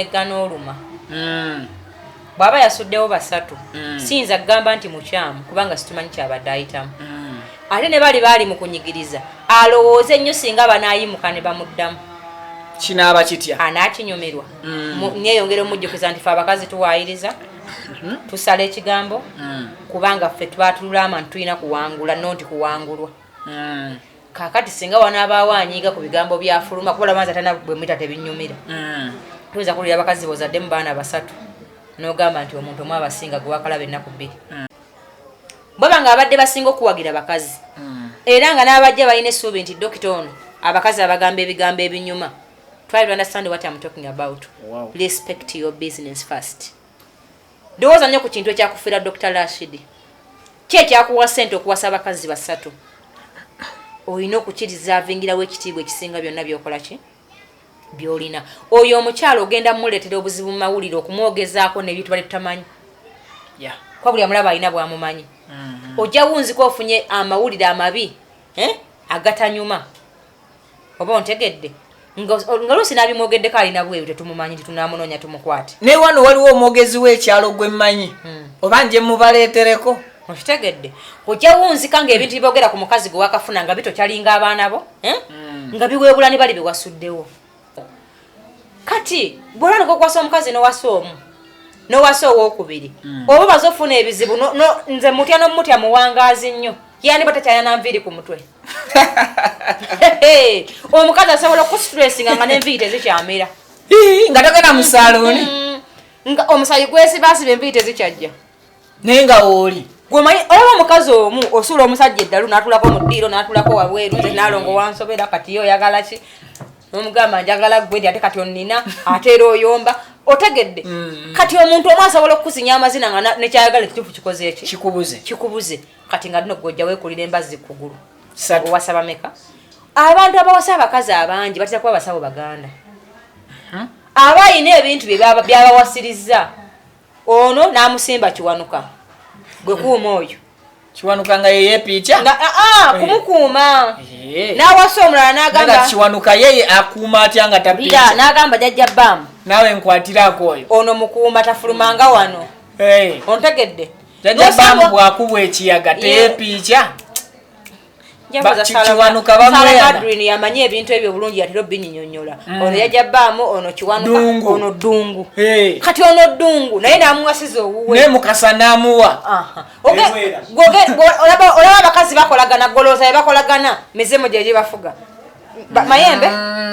eggana oluma bw'aba yasuddewo basatu siyinza kugamba nti mukyamu kubanga situmanyi kyabadde ayitamu ate ne bali mu kunyigiriza alowooza ennyo singa banaayimuka ne bamuddamu kinaaba kitya anaakinyumirwa neyongera omujjukiza nti fe abakazi tuwaayiriza tusala ekigambo kubanga ffe twatulama nti tulina kuwangula nonti kuwangulwa kakati singa wanaabaawo anyiiga ku bigambo byafuluma kuba lamanzi atana bwe mwita tebinyumira tuyinza kulira abakazi bozadde mu baana basatu n'ogamba nti omuntu omu abasinga gwe wakalaba ennaku bbiri bweba nga abadde basinga okuwagira bakazi era nga n'abajja balina essuubi nti dokita ono abakazi abagamba ebigambo ebinyuma try to understand what I'm talking about. Wow. Respect your business first. Ndowooza nnyo ku kintu ekyakufiira Dr. Rashid. Ki ekyakuwa ssente okuwasa abakazi basatu? Olina okukirizavingirawo ekitiibwa ekisinga byonna byokola ki? Byolina. Oyo omukyalo ogenda mmuleetera obuzibu mu mawulire okumwogezaako n'ebintu bali tutamanyi. Yeah. Kwa buli amulaba alina bwamumanyi. Ojja wunzika ofunye amawulire amabi agatanyuma. Oba ontegedde? Nga luusi n'abimwogeddeko alina bweru tetumumanyi nti tunaamunoonya tumukwate. Ne wano waliwo omwogezi w'ekyalo gwe mmanyi. Oba nje mubaleetereko. Okitegedde? Ojja wunzika ng'ebintu byogera ku mukazi gwe wakafuna nga bitokyalinga abaana bo nga biweebula ne bali bewasuddewo. Kati bw'olwana okuwasa omukazi n'owasa omu n'owasa owookubiri oba baza ofuna ebizibu nze mutya n'omutya muwangaazi nnyo yani batakyalina nviiri ku mutwe. Omukazi asobola okustressing nga n'enviiri tezikyamera nga togenda mu saluuni omusayi gwesibaasiba enviiri tezikyajja naye nga wooli gwemanyi olaba omukazi omu osuula omusajja eddalu n'atulako mu ddiiro n'atulako wabweru nze Nalongo wansobera kati yo oyagala ki n'omugamba njagala gwe ndi ate kati onnina ate era oyomba otegedde kati omuntu omu asobola okukusinya amazina nga nekyayagala ekituufu kikoze eki kikubuze kati nga dino gwojja weekulira embazzi kugulu owasaba meka abantu abawasa abakazi abangi batera kuba basabo baganda aba ayina ebintu byabawasirizza ono n'amusimba kiwanuka gwe kuuma oyo kiwanuka nga yeyepiikya kumukuuma n'awasa omulala n'agamba kiwanuka yeye akuuma atya nga tapiikya n'agamba jajja bbamu naawe nkwatirako oyo ono mukuuma tafulumanga wano ontegedde jajja bbamu bwakubwa ekiyaga teyepiikya kiwanuka Adrian yamanyi ebintu ebyo bulungi yatera obinyinyonnyola ono yajja bbaamu ono kiwanuka ono ddungu kati ono ddungu naye n'amuwasiza owuwe naye mukasa n'amuwa olaba abakazi bakolagana golooza ye bakolagana mizemo gye bafuga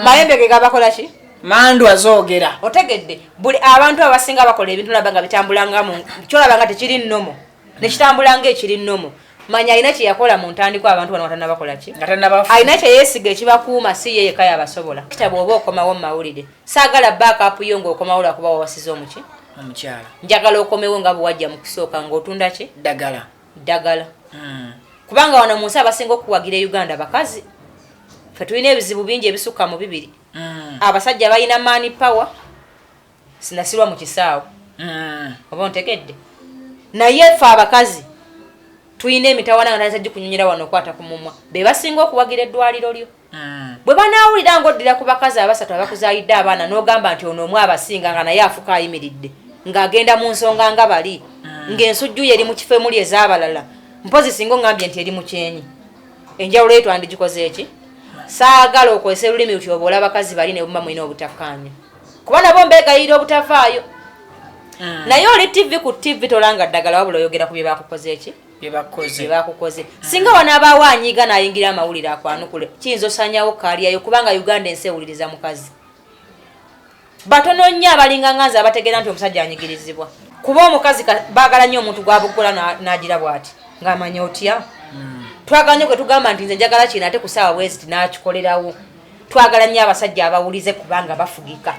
mayembe ge gabakola ki mandu azoogera otegedde buli abantu abasinga bakola ebintu olaba nga bitambulangamu kyolaba nga tekiri nnomo nekitambulanga ekiri nnomo manya alina kyeyakola mu ntandiko abantu bano watana bakola ki alina kyeyeesiga ekibakuuma si ye yeka yabasobola kitabo oba okomawo mu mawulire saagala backup yo ng'okomawo lwakuba wawasiza omuki omukyala njagala okomewo nga bwewajja mu kusooka ng'otunda ki ddagala kubanga wano mu nsi abasinga okuwagira Uganda bakazi fe tulina ebizibu bingi ebisukka mu bibiri abasajja balina money power sinasirwa mu kisaawo oba ontegedde naye fe abakazi tuyina emitawana nga nazajja kunyonyera wano okwata ku mumwa be basinga okuwagira eddwaliro lyo bwe banaawulira ng'oddira ku bakazi abasatu abakuzaayidde abaana n'ogamba nti ono omu abasinga nga naye afuka ayimiridde ng'agenda mu nsonga nga bali ng'ensujju ye eri mu kifo emuli ez'abalala mpozi singa ongambye nti eri mu kyenyi enjawulo ye twandigikoze eki saagala okozesa olulimi luti oba olaba bakazi bali ne bumba mulina obutakkaanya kuba nabo mbeegayirira obutafaayo naye oli tv ku tv tolanga ddagala wabula oyogera ku bye bakukoze eki byebakukoze singa wanaabaawo anyiiga n'ayingira amawulire akwanukule kiyinza osanyawo kaalyayo kubanga Uganda ensi ewuliriza mukazi batono nnyo abalinga nganza abategeera nti omusajja anyigirizibwa kuba omukazi baagala nnyo omuntu gwabuggola n'agira bw'ati ng'amanya otya twagala nnyo kwe tugamba nti nze njagala kino ate ku saawa bweziti n'akikolerawo twagala nnyo abasajja abawulize kubanga bafugika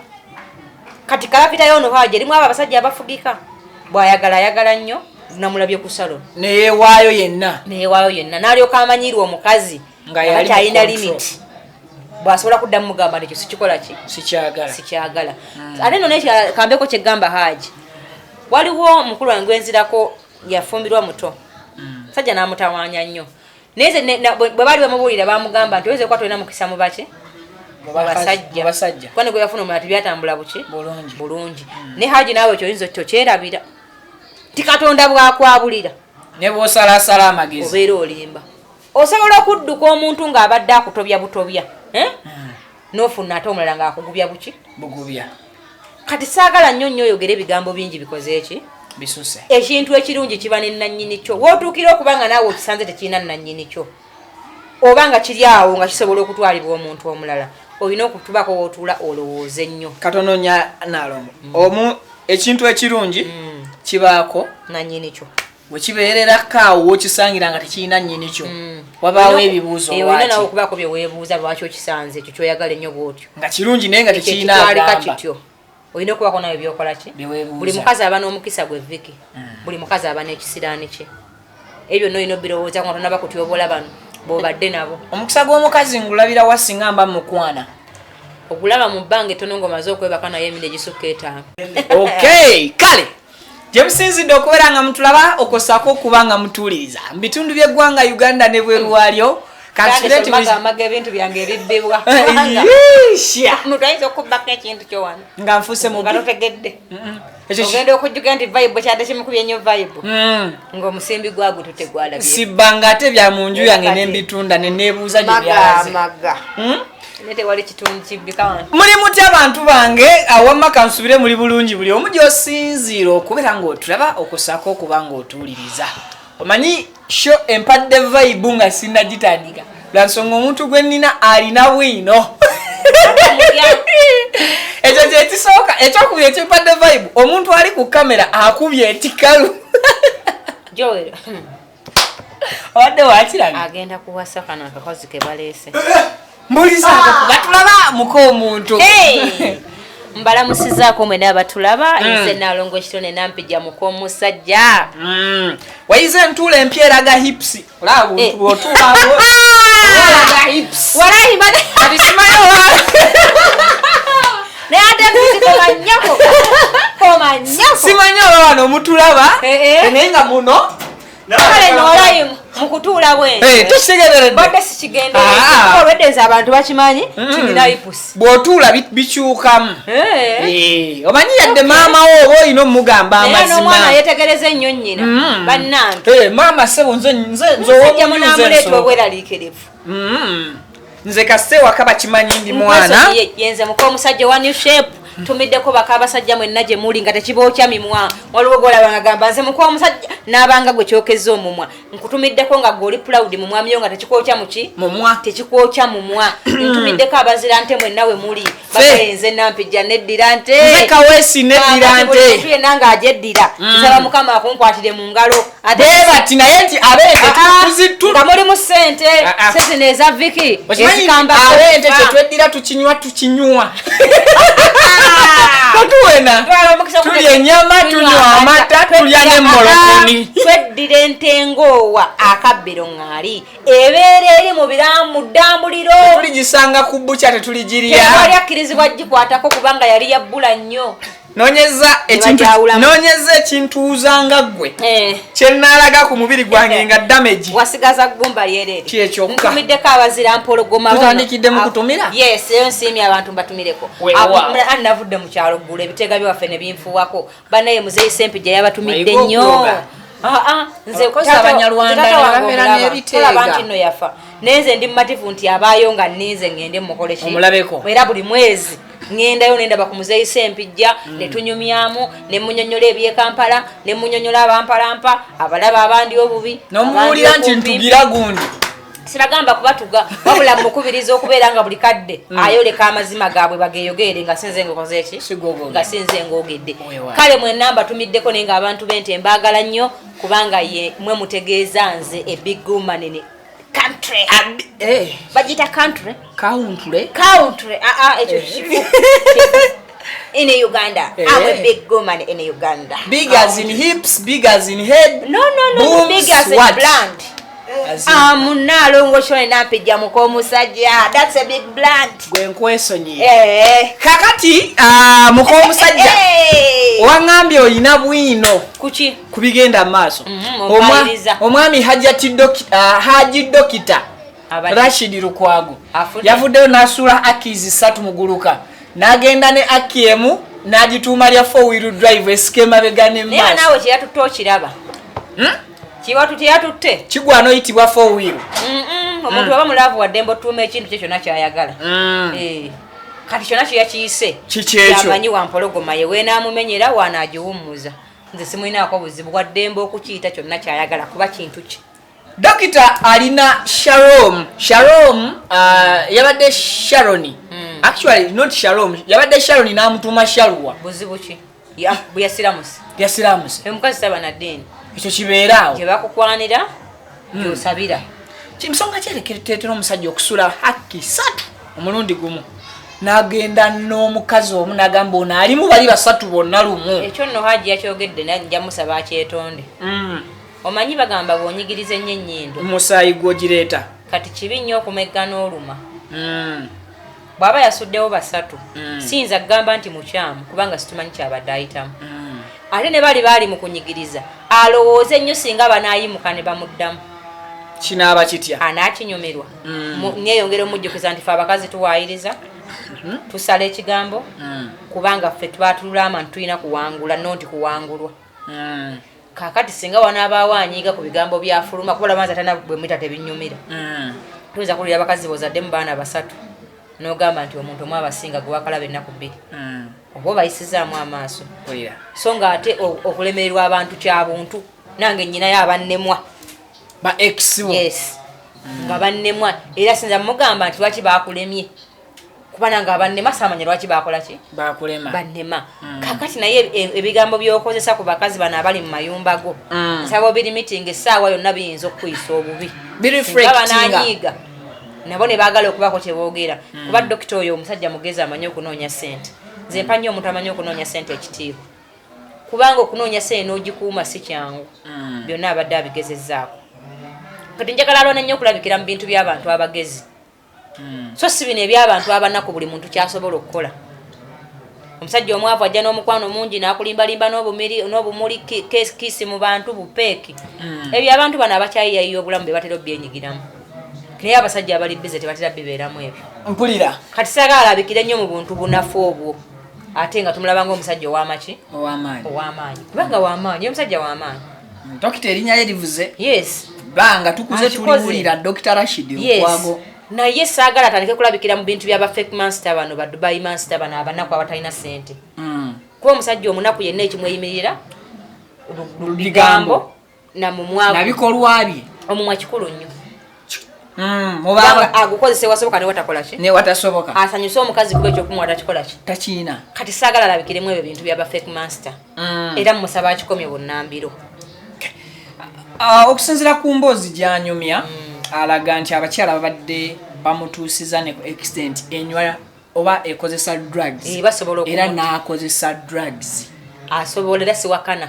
kati kalapitayo ono haje erimu abo abasajja abafugika bw'ayagala ayagala nnyo namulabye ku salon neyeewaayo yenna n'alyoka amanyirwa omukazi nga kyalina limit bw'asobola kuddamu mugamba nekyo sikikola ki sikyagala ate no nekambeko kyegamba haji waliwo mukulu wange gwenzirako yafumbirwa muto sajja n'amutawaanya nnyo naye bwe baali bamubuulira bamugamba nti oyinza okuba tolina mukisa mu baki basajja kwani gwe yafuna omulala tibyatambula buki bulungi ne haji naawe ekyo oyinza kyerabira ti Katonda bwakwabulira ne bw'osalasala amagezi obeera olimba osobola okudduka omuntu ng'abadde akutobya butobya n'ofuna ate omulala ng'akugubya buki bugubya kati saagala nnyo oyogera ebigambo bingi bikoze eki bisuse ekintu ekirungi kiba ne nannyini kyo wootuukira okuba nga naawe okisanze tekirina nannyini kyo oba nga kiri awo nga kisobola okutwalibwa omuntu omulala olina okutubako wootuula olowooza ennyo katono nya Nalongo ekintu ekirungi kibaako nannyini kyo bwe kibeererako awo wookisangira nga tekirina nnyini kyo wabaawo ebibuuzo olina nawe okubaako bye weebuuza lwaki okisanze ekyo kyoyagala ennyo bwotyo nga kirungi naye nga tekirina agamba kityo olina okubaako nawe byokola ki buli mukazi aba n'omukisa gwe Viki buli mukazi aba n'ekisiraani kye ebyo byonna olina obirowooza nga tonaba kutyobola bano bw'obadde nabo omukisa gw'omukazi ngulabira wa singa mba mukwana ogulaba mu bbanga ettono ng'omaze okwebaka naye emindi egisukka 5 okay kale gyemusinzidde okubeera nga mutulaba okosako okuba nga mutuuliriza mu bitundu by'eggwanga Uganda ne bweru waalyo amaga ebintu byange ebibbibwa ayinza okubbako ekintu kyo wano nga nfuuse mu nga totegedde ogenda okujjuka nti vibe kyadde kimukubye nnyo vibe ng'omusimbi gwago tutegwalabye sibbanga ate bya mu nju yange nembitunda neneebuuza gye byaze netewali kitundu kibbika muli mutya abantu bange awamma kansubire muli bulungi buli omu gy'osinziira okubeera ng'otulaba okusako okuba ng'otuwuliriza omanyi sho empadde vibe nga sinnagitandika lwansonga omuntu gwe nnina alina bwino ekyo kyekisooka ekyokubiri ekyempadde vibe omuntu ali ku kamera akubye etikalu Joel obadde wakiraga agenda kuwasa kano akakozi ke baleese mbulizaako batulaba muko omuntu mbalamusizaako mwena abatulaba nze Nalongo kitone nampijja muko omusajja wayize entuula empya eraga hips olaba bw'otuulawo eraga hips walayi bane abisimayo naye ate komanyako simanyi oba wano omutulaba naye nga muno kale nolayi mukutuula bwenze tukitegereredde badde sikigendereza olwedde nze abantu bakimanyi kirina ipusi bw'otuula bikyukamu omanyi yadde maama wo oba olina omugamba amazima n'omwana yetegereza ennyo nnyina bannange maama sebo nze musajja munaamuleeta obweraliikirivu nze kasse waka bakimanyi ndi mwana yenze muko omusajja wa new shape tumiddeko baka abasajja mwenna gye muli nga tekibookya mimwa waliwo golaba nga gamba nze muko omusajja n'abanga gwe kyokeza omumwa nkutumiddeko nga gwe oli proud mu mwami yo nga tekikwokya muki mumwa tekikwokya mumwa ntumiddeko abazira nte mwenna we muli bagenze nampijja neddira nte nze kaweesi neddira nte tuye nanga ajeddira nsaba mukama akunkwatire mu ngalo bati naye nti abeente nga mulimu ssente sente neeza Viki abeente tetweddira tukinywa totuwena tulya ennyama tunywa amata tulya n'emmolokoni tweddira entengoowa akabbiro ŋŋaali ebeera eri mu biramu ddambuliro tuligisanga ku bukya tetuligirya wali akkirizibwa gikwatako kubanga yali yabbula nnyo noonyeza ekintuuzanga ggwe kyenaalaga ku mubiri gwange nga damage wasigaza gumba lyereere kyekyokka ntumiddeko abazira mpologoma tutandikidde mu kutumira yes eyo nsiimye abantu mbatumireko navudde mu kyalo ggulu ebiteega byewaffe ne binfuwako bannaye muzeeyi sempijja yabatumidde nnyo nze abanyarwanda nti nno yafa naye nze ndi mumativu nti abaayo nga nninze ngende mukole ki era buli mwezi ngendayo nendaba ku muzeeyi sempijja netunyumyamu nemunyonyola ebyekampala nemunyonyola abampalampa abalaba abandi obubi nomuwulira nti ntugira gundi sibagamba kubatuga wabula mukubiriza okubeera nga buli kadde ayoleka amazima gaabwe bageyogere nga sinze ngokoze eki nga sinze ngogedde kale mwenamba tumiddeko naye nga abantu bente mbaagala nnyo kubanga ye mwe mutegeeza nze a big woman in country bagita country ekyo kifu in Uganda. I'm a big woman in Uganda. Big as in hips, big as in head. No, big as in blunt. Nalongo shone nampijja muko omusajja. That's a big blunt. Gwe nkwesonyi. Kakati muko omusajja. Wangambye oyina bwino. Kuki? Kubigenda maaso. Omwami Haji Dokita Rashid Lukwago yavuddeyo n'asuula akizi 3 muguluka n'agenda ne akiemu n'agituuma lya 4-wheel drive esikema begane mu naye naawe kyeyatutte okiraba kiwatu teyatutte kigwano oyitibwa 4-wheel omuntu aba mulaavu wadde mbotuuma ekintu kye kyonna kyayagala kati kyonna kyeyakiyise kyamanyi wampologoma ye weenaamumenyera waanaagiwummuza nze simulinaako buzibu waddembe okukiyita kyonna kyayagala kuba kintu ki Dokita alina Shalom yabadde Sharoni actually not Shalom yabadde Sharoni n'amutuuma Shalwa buzibu ki yasiramusi omukazi saba na ddiini ekyo kibeeraawo gye bakukwanira gy'osabira kimusonga kyerekeretera omusajja okusula haki 3 omulundi gumu n'agenda n'omukazi omu n'agamba ono alimu bali 3 bonna lumu ekyo nno haji yakyogedde nja musaba akyetonde omanyi bagamba bw'onyigiriza ennyo ennyindo musaayi gw'ogireeta kati kibi nnyo okumegga n'oluma bw'aba yasuddewo 3 siyinza kugamba nti mukyamu kubanga situmanyi kyabadde ayitamu ate ne bali mu kunyigiriza alowooza ennyo singa banaayimuka ne bamuddamu kinaaba kitya anaakinyumirwa neeyongera omujjukiza nti fe abakazi tuwaayiriza tusala ekigambo kubanga ffe tuba tulama nti tulina kuwangula nonti kuwangulwa kakati singa wanaabaawo anyiiga ku bigambo byafuluma kuba lamanzi atana bwe mwita tebinyumira tuyinza kulira abakazi bozadde mu baana 3 n'ogamba nti omuntu omu abasinga gwe wakalaba ennaku 2 oba obayisizaamu amaaso so nga ate okulemererwa abantu kyabuntu nange nnyinayo abannemwa ba ex yes nga bannemwa era sinza mugamba nti lwaki baakulemye kuba nange abannema saamanya lwaki baakola ki bannema kakati naye ebigambo by'okozesa ku bakazi bano abali mu mayumba go nsaba biri meeting essaawa yonna biyinza okukuyisa obubi bananyiiga nabo ne baagala okubako kyeboogera kuba dokita oyo omusajja mugezi amanyi okunoonya ssente nze mpanyi omuntu amanyi okunoonya ssente ekitiibwa kubanga okunoonya ssente n'ogikuuma si kyangu byonna abadde abigezezzaako kati njagala alwana nnyo okulabikira mu bintu by'abantu abagezi so si bino eby'abantu abanaku buli muntu kyasobola okukola omusajja omwavu ajja n'omukwano mungi n'akulimbalimba n'obumuli kisi mu bantu bupeeki ebyo abantu bano abakyayiyayiya obulamu bye batera obyenyigiramu naye abasajja abali bize tebatera bibeeramu ebyo mpulira kati saagala alabikire nnyo mu buntu bunafu obwo ate nga tumulaba ng'omusajja ow'amaki ow'amaanyi kubanga w'amaanyi omusajja w'amaanyi dokita erinnya lye livuze yes banga tukuze tuliwulira Dr. Rashid Lukwago naye saagala atandike kulabikira mu bintu byaba fake master bano ba Dubai master bano abanaku abatalina ssente kuba omusajja omunaku yenna ekimweyimirira bigambo namumwago nabikolwa bye omumwa kikulu nnyo mubaba agukozese wasoboka ne watakola ki ne watasoboka asanyusa omukazi kuba ekyokumwa takikola ki takiina kati saagala alabikiremu ebyo bintu byaba fake master era mumusaba akikomye bunnambiro okusinziira ku mboozi gyanyumya alaga nti abakyala babadde bamutuusiza ne extent enywa oba ekozesa drugs era n'akozesa drugs asobolera siwakana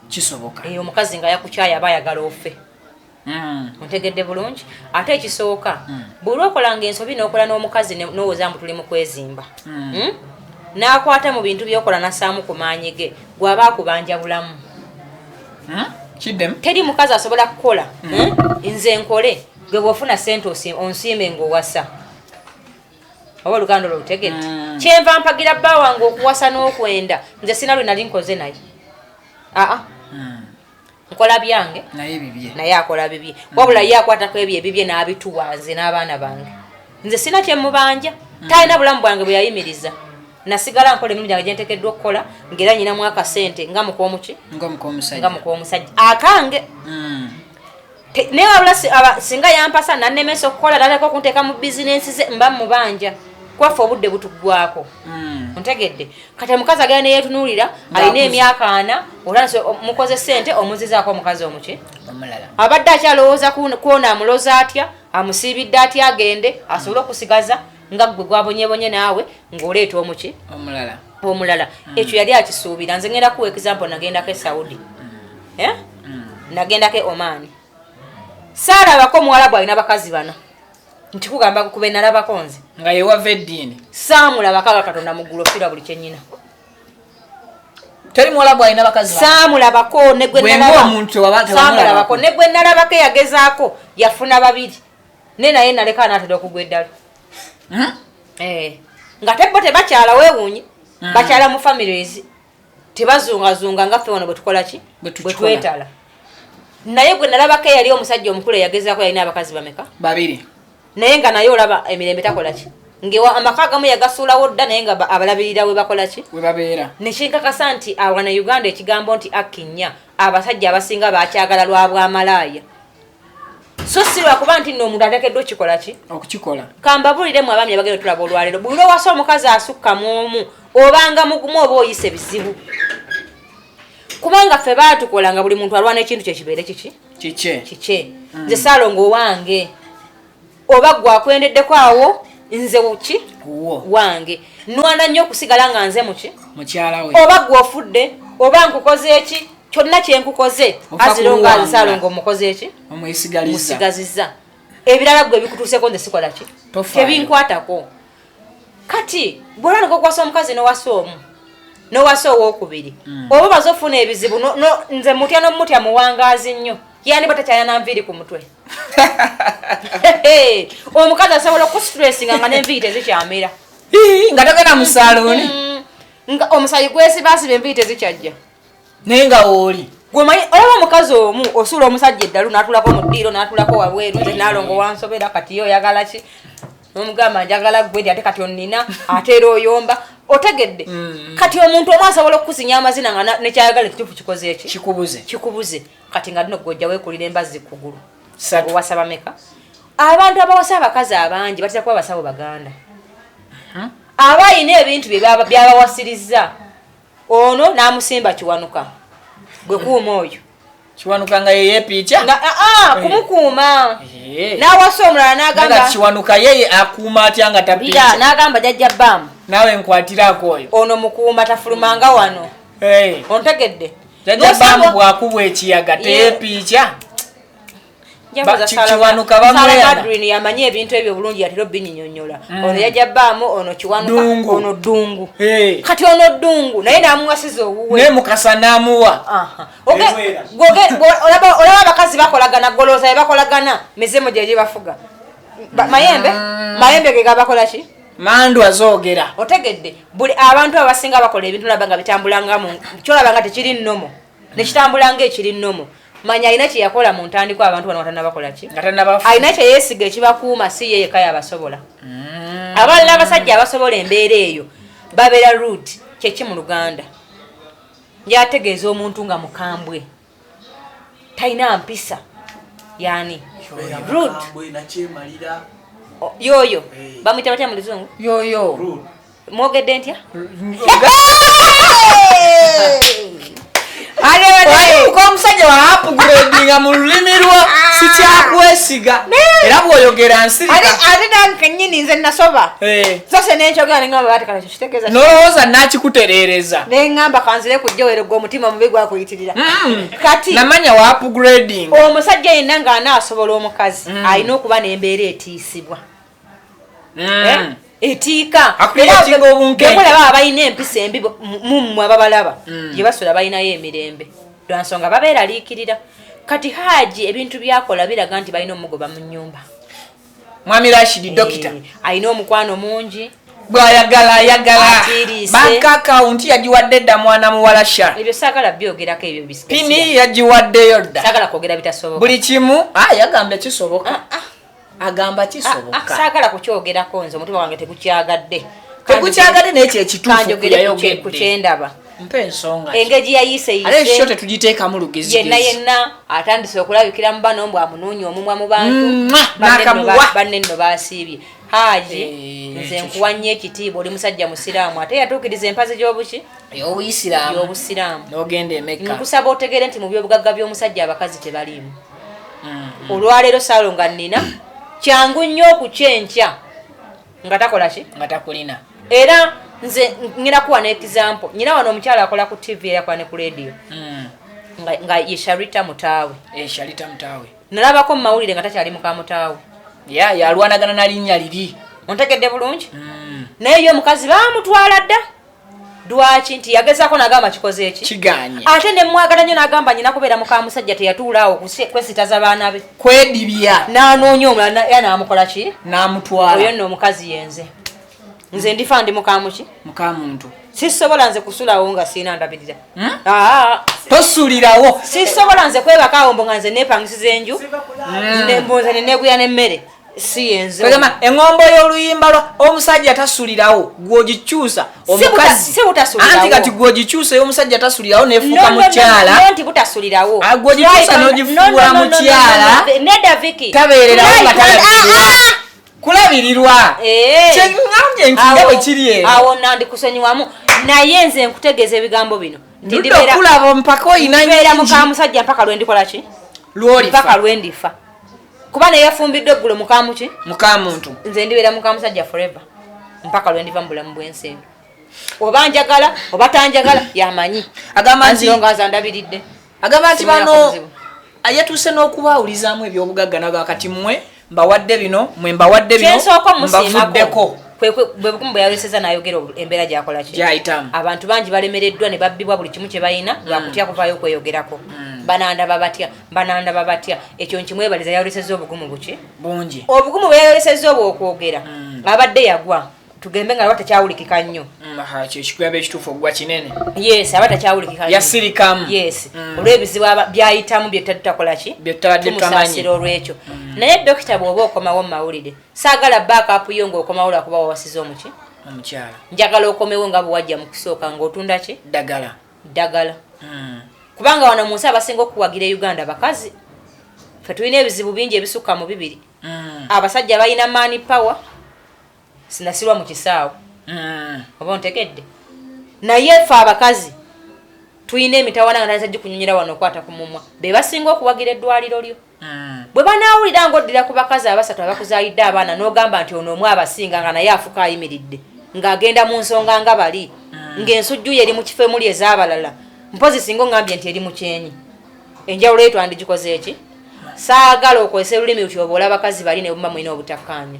kisoboka omukazi nga yakukyaya aba ayagala ofe ontegedde bulungi ate ekisooka buli okolanga ensobi n'okola n'omukazi n'owooza mbu tuli mu kwezimba n'akwata mu bintu by'okola nassaamu ku maanyi ge gw'aba akubanja bulamu teri mukazi asobola kukola nze nkole gwe bw'ofuna ssente onsiime ng'owasa oba oluganda lwolutegedde kyenva mpagira bba wange okuwasa n'okwenda nze sina lwe nali nkoze naye nkola byange naye akola bibye wabula ye akwatako ebyo ebibye n'abituwa nze n'abaana bange nze sina kyemubanja talina bulamu bwange bwe yayimiriza nasigala nkola emirimu gyange gyentekeddwa okukola ng'era nyinamu akasente nga mukoomuki nga mukoomusajja akange naye wabula singa yampasa nannemesa okukola lalako okunteeka mu bizinensi ze mba mubanja kwaffe obudde butuggwako ontegedde kati omukazi agenda neyetunuulira alina emyaka 4 olwa mukoze ssente omuzizaako omukazi omuki abadde akyalowooza kwona amuloza atya amusiibidde atya agende asobole okusigaza nga gwe gwabonyebonye naawe ng'oleeta omuki omulala ekyo yali akisuubira nze ngenda kuwa example nagendako e Saudi nagendako e Oman saalabako muwalabu alina bakazi bano nti kugamba kube nalabako nze nga yewava eddiini saamulabako aga Katonda muggulu ofira buli kyennyina teri muwalabu alina bakazi saamulabako negwe nalabako negwe nalabako yagezaako yafuna 2 nena yena leka natera okugweddalo nga tebbo tebakyala weewuunye bakyala mu families tebazungazunga nga ffe wano bwetukola ki bwetwetala naye gwe nalabako yali omusajja omukulu eyagezaako yalina abakazi bameka 2 naye nga naye olaba emirembe takola ki ngewa amaka agamu yagasuulawo dda naye nga abalabirira we bakola ki we babeera nekinkakasa nti awana Uganda ekigambo nti akkinya abasajja abasinga bakyagala lwa bwamalaaya so si lwakuba nti nno omuntu ateekeddwa okikola ki okukikola kambabuliremu abaami abagenda tulaba olwaleero buli lwewasa omukazi asukka muomu obanga mugumu oba oyise bizibu kubanga ffe baatukola nga buli muntu alwana ekintu kyekibeere kike nze Saalongo owange oba gwakwendeddeko awo nze wuki wange nwana nnyo okusigala nga nze muki mukyala we oba gwofudde oba nkukoze eki kyonna kyenkukoze azironga nze Saalongo omukoze eki musigaziza ebirala gwe bikutuuseko nze sikola ki tebinkwatako kati bwolwaniko okuwasa omukazi nowasa owookubiri oba baza ofuna ebizibu nze mutya nomutya muwangaazi nnyo yani batakyalina nviiri ku mutwe omukazi asobola okustressing nga n'enviiri tezikyamera nga togenda mu salooni nga omusayi gwesibasiba enviiri tezikyajja naye nga wooli gwemanyi olaba omukazi omu osuula omusajja eddalu n'atulako mu ddiiro n'atulako wabweru nze Nalongo wansobera kati yo oyagala ki nomugamba njagala gwe ate kati onnina ate era oyomba otegedde kati omuntu omu asobola okukusinya amazina nga nekyayagala ekituufu kikoze eki kikubuze kati nga dino gojja weekulira embazzi kugulu owasaba meka abantu abawasa abakazi abangi batera kuba basabo baganda abayina ebintu byabawasirizza ono n'amusimba kiwanuka gwe kuuma oyo kiwanuka nga yeyepiica kumukuuma n'awasa omulala n'agamba kiwanuka yeye akuuma atya nga tapiica n'agamba jajja bbamu naawe nkwatirako oyo ono mukuuma tafulumanga wano ontegedde jajja bbamu bwakubwa ekiyaga teyepiica kiwanuka bamweyana yamanyi ebintu ebyo bulungi yatera obinyinyonnyola ono yajja bbaamu ono kiwanuka ono ddungu kati ono ddungu naye n'amuwasiza owuwe naye mukasa n'amuwa olaba abakazi bakolagana golooza bakolagana mizemo gye bafuga mayembe ge gabakola ki mandu azoogera otegedde buli abantu abasinga bakola ebintu olaba nga bitambulangamu kyolaba nga tekiri nnomo nekitambulanga ekiri nnomo manya alina kyeyakola mu ntandiko abantu bano watana bakola ki alina kyeyesiga ekibakuuma si ye yeka yabasobola abalala abasajja abasobola embeera eyo babeera rude kyeki mu Luganda njategeeza omuntu nga mukambwe talina mpisa yani rude yoyo bamwita batya mu Luzungu yoyo mwogedde ntya ko omusajja waapugredinga mu lulimi lwo sikyakwesiga era bw'oyogera nsirika ate nange nnyini nze nasoba zose nenkyogera neŋŋamba batekala kyo kitegeeza nolowooza nakikutereereza neŋŋamba kanzire kujjawere gwe omutima mubi gwakuyitirira kati namanya waapugreding omusajja yenna ng'anaasobola omukazi alina okuba n'embeera etiisibwa etiika gemulaba abalina empisa embi mummwe ababalaba gye basula balinayo emirembe lwansonga babeeraliikirira kati Haji ebintu byakola biraga nti balina omugoba mu nnyumba mwami Rashid dokita alina omukwano mungi bwayagala bank account yagiwadde dda mwana muwala sha ebyo saagala byogerako ebyo bisikesi pini yagiwaddeyo dda saagala kwogera bitasoboka buli kimu yagambye kisoboka agamba kisoboka saagala kukyogerako nze omutima wange tegukyagadde n'ekyo ekituufu ku kyendaba mpe ensonga engeri yayise ate kyo tetugiteekamu lugezi yenna atandise okulabikira mu bano mbu amunoonya omumwa mu bantu banne nno baasiibye Haji nze nkuwa nnyo ekitiibwa oli musajja musiraamu ate yatuukiriza empazi gy'obuki y'obusiraamu n'ogenda emeka nkusaba otegere nti mu byobugagga by'omusajja abakazi tebaliimu olwaleero Saalongo nnina kyangu nnyo okukyenkya nga takola ki nga takulina era nze ngina kuwa n'example nyina wano omukyala akola ku TV era kwa ne ku radio nga ye Sharita Mutaawe nalabako mu mawulire nga takyali muka Mutaawe yalwanagana na linnya liri ontegedde bulungi naye yo omukazi baamutwala dda Dwachi nti yagezaako n'agamba kikoze eki kiganye ate ne mwagala nnyo n'agamba nyina kubeera muka musajja teyatuulaawo kwesitaza baana be kwedibya n'anoonya omulala ya n'amukola ki n'amutwala oyo nno omukazi yenze nze ndifa ndi mukamuki mukamuntu sisobola nze kusulawo nga siina ndabirira tosulirawo sisobola nze kwebakaawo mbo nga nze neepangisiza enju nembunze neneeguya n'emmere si yenze kagamba eŋŋombo y'oluyimba lwa omusajja tasulirawo gwogikyusa omukazi si butasulirawo anti kati gwogikyusa y'omusajja tasulirawo neefuuka mukyala nti butasulirawo gwogikyusa n'ogifuula mukyala nedda Vicky tabeererawo nga kulabirirwa kyeŋŋambye nti nga bwe kiri eno awo nandikusonyiwamu naye nze nkutegeeza ebigambo bino kulaba mpaka oyina ndibeera muka musajja mpaka lwendikola ki mpaka lwendifa kuba naye yafumbiddwa eggulo mukamuki mukamuntu nze ndibeera muka musajja forever mpaka lwendiva mu bulamu bw'ensi eno oba njagala oba tanjagala yamanyi agamba nti nziyongaza ndabiridde agamba nti bano yatuuse n'okubawulizaamu ebyobugagga naga kati mmwe mbawadde bino mwe mbawadde bino mbavuddeko bwe bukumu bwe yaleseza n'ayogera embeera gyakola ki gyayitamu abantu bangi balemereddwa ne babbibwa buli kimu kye balina lwakutya kuvaayo okweyogerako banandaba batya ekyo nkimwebaliza yayoleseza obugumu buki bungi obugumu bwe yayoleseza obwo okwogera abadde yagwa tugembe nga aba takyawulikika nnyo kyekikuyamba ekituufu ogwa kinene yes aba takyawulikika yasirikamu yes olw'ebizibu byayitamu byetatakola ki tumusaasira olw'ekyo naye dokita bw'oba okomawo mu mawulire saagala backup yo ng'okomawo lwakuba wawasiza omuki omukyala njagala okomewo nga bwe wajja mu kusooka ng'otunda ki ddagala kubanga wano mu nsi abasinga okuwagira Uganda bakazi fe tulina ebizibu bingi ebisukka mu 2 abasajja balina money power sinasirwa mu kisaawo oba ontegedde naye ffe abakazi tulina emitawana nga naza gikunyonyera wano okwata ku mumwa be basinga okuwagira eddwaliro lyo bwe banaawulira ng'oddira ku bakazi abasatu abakuzaayidde abaana n'ogamba nti ono omu abasinga nga naye afuka ayimiridde ng'agenda mu nsonga nga bali ng'ensujju ye eri mu kifo emuli ez'abalala mpozi singa oŋŋambye nti eri mu kyenyi enjawulo ye twandigikoze eki saagala okozesa olulimi luti oba olaba bakazi bali ne bumba mwina obutakkaanya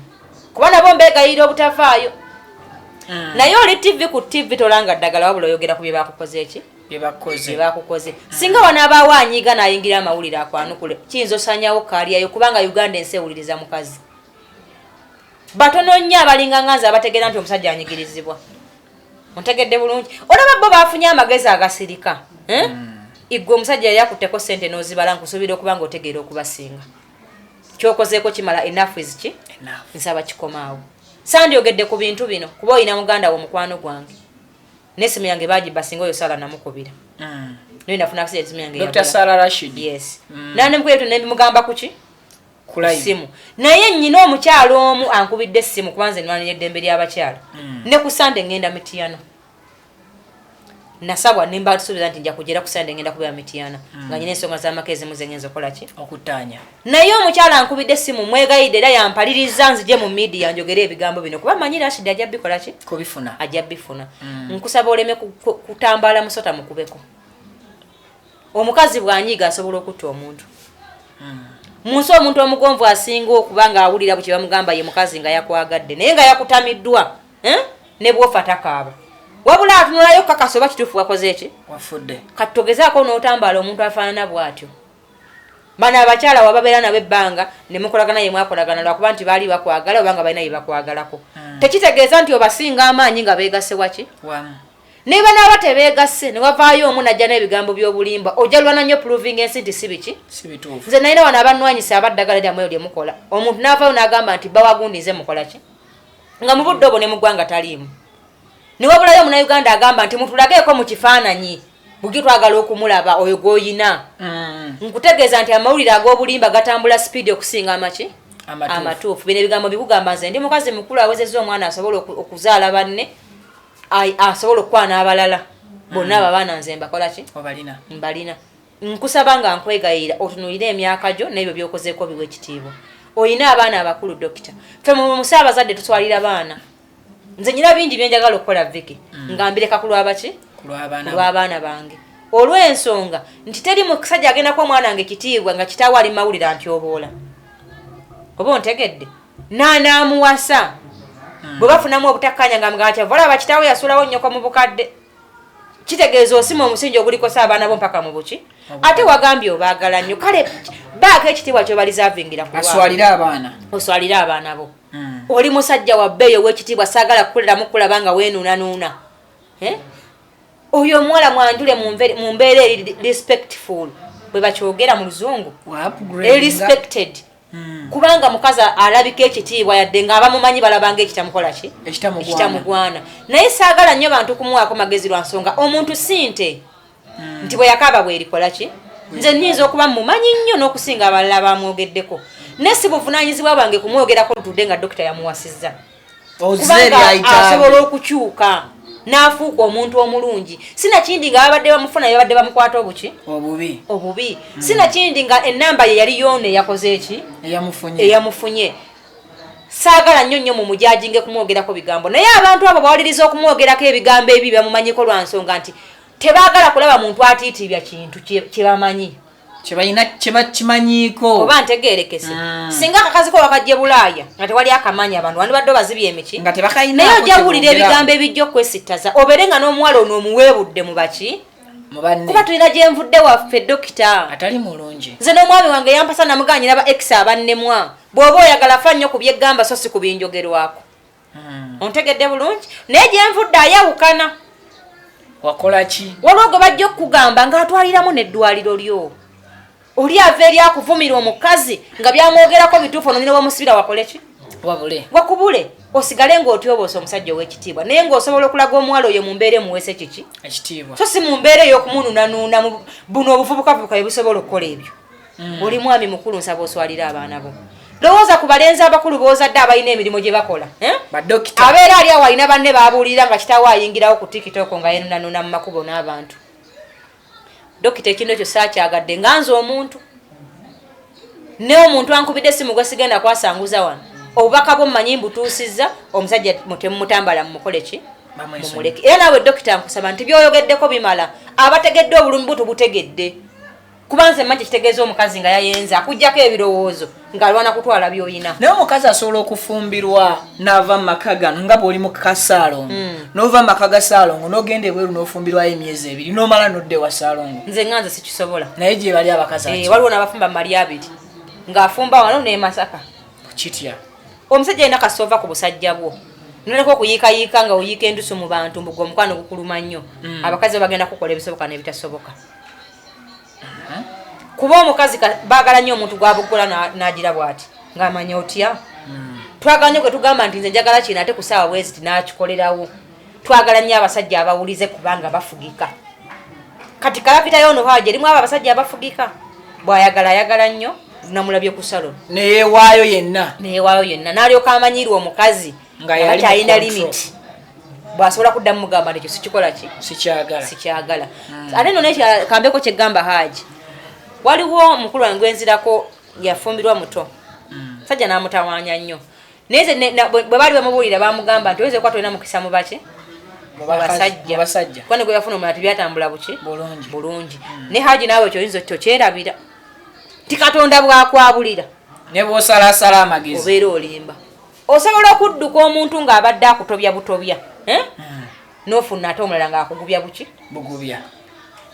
kuba nabo mbeegayirira obutafaayo naye oli TV ku TV tolanga ddagala wabula oyogera ku bye bakukoze eki bye bakukoze singa wanaabaawo anyiiga n'ayingira amawulire akwanukule kiyinza osanyawo kaaliyayo kubanga Uganda ensi ewuliriza mukazi batono nnyo abalinga nganza abategeera nti omusajja anyigirizibwa ontegedde bulungi olaba bo baafunye amagezi agasirika igwe omusajja yali akutteko ssente n'ozibala nkusuubira okuba nga otegeera okubasinga kyokozeeko kimala enough is ki nsaba kikomaawo sandyogedde ku bintu bino kuba oyina muganda wo mukwano gwange n'essimu yange baagibasinga oyo Sara namukubira noyo nafuna akisira essimu yange Dr. Sara Rashid yes nanemukubira tunembimugamba kuki simu naye nnyina omukyalo omu ankubidde essimu kubanze nwanira eddembe ly'abakyala ne ku Sande ngenda mitiyano nasabwa nimba tusuubiza nti nja kugera ku Sande ngenda kubeera mitiyana nga nyina ensonga z'amaka ezimu ze ngenza okola ki okutaanya naye omukyala ankubidde essimu mwegayidde era yampaliriza nzije mu media njogere ebigambo bino kuba manyi Rashid ajja bikola ki kubifuna ajja bifuna nkusaba oleme kutambala musota mukubeko omukazi bw'anyiiga asobola okutta omuntu munsi omuntu omugonvu asinga okuba nga awulira bwe kye bamugamba ye mukazi nga yakwagadde naye nga yakutamiddwa ne bwofa takaaba wabula atunulayo kakasa oba kituufu wakoze eki wafudde kati togezaako n'otambaala omuntu afaanana bw'atyo bano abakyala wababeera nabo ebbanga ne mukolagana ye mwakolagana lwakuba nti baali bakwagala oba nga balina bye bakwagalako tekitegeeza nti obasinga amaanyi nga beegasse waki naye banaaba tebeegasse ne wavaayo omu najja n'ebigambo by'obulimba ojalwana nnyo proving ensi nti si biki nze nalina wano abannwanyisa abaddagala lyammwe lye mukola omuntu n'avaayo n'agamba nti bawagundize mukola ki nga mu budde obwo ne muggwanga taliimu ne wabulayo Munnayuganda agamba nti mutulageeko mu kifaananyi bugi twagala okumulaba oyo gw'oyina nkutegeeza nti amawulire ag'obulimba gatambula sipiidi okusinga amaki amatuufu bino ebigambo bikugamba nze ndi mukazi mukulu awezezza omwana asobola okuzaala banne asobola okukwana abalala bonna ababaana nze mbakola ki mbalina nkusaba nga nkwegayira otunulire emyaka gyo n'ebyo by'okozeeko biwa ekitiibwa oyina abaana abakulu dokita ffe mu musaabazadde tutwalira baana nze nyina bingi byenjagala okukola Vicky nga mbireka ku lwabaki lw'abaana bange olw'ensonga nti teri musajja agendako omwana wange kitiibwa nga kitaawo ali mawulire antyoboola oba ontegedde n'anaamuwasa bwe bafunamu obutakkaanya nga mugamba kyava olaba kitaawo yasuulawo nnyoko mu bukadde kitegeeza osima omusingi ogulikosa abaana bo mpaka mu buki ate wagambye obaagala nnyo kale baako ekitiibwa kyobalizavingira aswalira abaana oswalira abaana bo oli musajja wa bbeeyo w'ekitiibwa saagala kukoleramu kulaba nga weenuunanuuna oyo omuwala mwanjule mu mbeera eri respectful bwe bakyogera mu luzungu respected kubanga mukazi alabika ekitiibwa yadde nga abamumanyi balabanga ekitamukola ki ekitamugwana naye saagala nnyo bantu kumuwaako magezi lwa nsonga omuntu sinte nti bwe yakaaba bwerikola ki nze nnyinza okuba mumanyi nnyo n'okusinga abalala bamwogeddeko naye si buvunaanyizibwa bwange kumwogerako lutudde nga dokita yamuwasizza kubanga asobola okukyuka n'afuuka omuntu omulungi sinakindi nga babadde bamufuna babadde bamukwata obubi sinakindi nga ennamba ye yali yoona eyakoze eki eyamufunye saagala nnyo nnyo mumujajinge kumwogerako bigambo naye abantu abo bawaliriza okumwogerako ebigambo ebi bamumanyiko lwa nsonga nti tebaagala kulaba muntu atiitibya kintu kyebamanyi kimanyiiko oba ntegeerekese singa akakazi ko wakajje Bulaaya nga tewali akamanyi abantu wandibadde bazibye emiki naye ojja kuwulira ebigambo ebijja okwesittaza obeere nga n'omuwala ono omuweebudde mu baki kuba tulina gye nvudde waffe dokita atali mulungi nze n'omwami wange yampasa namuganyira ba ex abannemwa bw'oba oyagala fa nnyo ku byeggamba so si ku binjogerwako ontegedde bulungi naye gye nvudde ayawukana wakola ki waliwo gwe bajja okukugamba ng'atwaliramu n'eddwaliro lyo oli ava eri akuvumira omukazi nga byamwogerako bituufu ono nina wamusibira wakole ki wakubule osigale ng'otyoboosa omusajja ow'ekitiibwa naye ng'osobola okulaga omuwala oyo mu mbeera emuweese kiki ekitiibwa so si mu mbeera ey'okumunuunanuuna buno obuvubukavubuka bye busobola okukola ebyo oli mwami mukulu nsaba oswalira abaana bo lowooza ku balenzi abakulu boozadde abalina emirimu gye bakola abeera ali awo alina banne baabuulira nga kitaawo ayingirawo ku tikitoko nga yenunanuuna mu makubo n'abantu dokita ekintu ekyo saakyagadde nga nze omuntu naye omuntu ankubidde essimu gwe sigenda kwasanguza wano obubaka bwo mmanyi mbutuusizza omusajja temumutambala mumukole ki mumuleke era naawe dokita nkusaba nti byoyogeddeko bimala abategedde obulumi butubutegedde kuba nze mmanyi kitegeeza omukazi nga yayenza akuggyako ebirowoozo ng'alwana kutwala by'oyina naye omukazi asobola okufumbirwa n'ava mu maka gano nga bw'oli mu kasaalongo n'ova mu maka ga saalongo n'ogenda ebweru n'ofumbirwayo emyezi 2 n'omala n'odda ewa saalongo nze nga nze sikisobola naye gye bali abakazi waliwo n'abafumba mali 2 ng'afumba wano n'e Masaka kitya omusajja alina kasova ku busajja bwo noleka okuyiikayiika nga oyiika endusu mu bantu mbuga omukwano gukuluma nnyo abakazi bagenda kukola ebisoboka n'ebitasoboka kuba omukazi baagala nnyo omuntu gwabugola n'agira bw'ati ng'amanya otya twagala nnyo kwe tugamba nti nze njagala kino ate ku ssaawa bwezi tinaakikolerawo twagala nnyo abasajja abawulize kubanga bafugika kati kalapitayo ono haje erimu abo abasajja abafugika bw'ayagala ayagala nnyo namulabye ku salon neyeewaayo yenna n'alyoka amanyirwa omukazi nga kyalina limiti bw'asobola kuddamu mugamba nekyo sikikola ki sikyagala ate nno nekambeko kyeggamba haji waliwo mukulu wange gwenzirako yafumbirwa muto sajja n'amutawaanya nnyo naye bwe baali bamubuulira bamugamba nti oyinza okuba tolina mukisa mu baki basajja kwane gwe yafuna omulala tibyatambula buki bulungi ne haji naawe kyoyinza tokyerabira ti katonda bwakwabulira ne bw'osalasala amagezi obeera olimba osobola okudduka omuntu ng'abadde akutobya butobya n'ofuna ate omulala ng'akugubya buki bugubya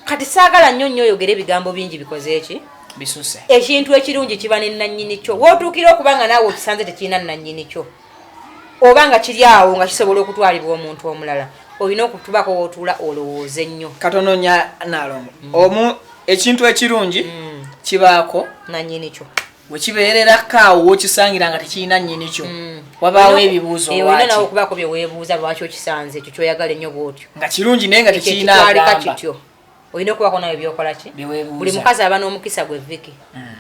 kati saagala nnyo nnyo oyogera ebigambo bingi bikoze eki bisuse ekintu ekirungi kiba ne nannyini kyo wootuukira okuba nga naawe okisanze tekirina nannyini kyo oba nga kiri awo nga kisobola okutwalibwa omuntu omulala olina okutubako wootuula olowooze nnyo katono nya Nalongo ekintu ekirungi kibaako nannyini kyo wekibeererako awo wokisangira nga tekirina nnyini kyo wabaawo ebibuuzo olina nawe okubaako bye weebuuza lwaki okisanze ekyo kyoyagala ennyo bwotyo nga kirungi naye nga tekirina agamba kityo olina okubaako nawe byokola ki buli mukazi aba n'omukisa gwe viki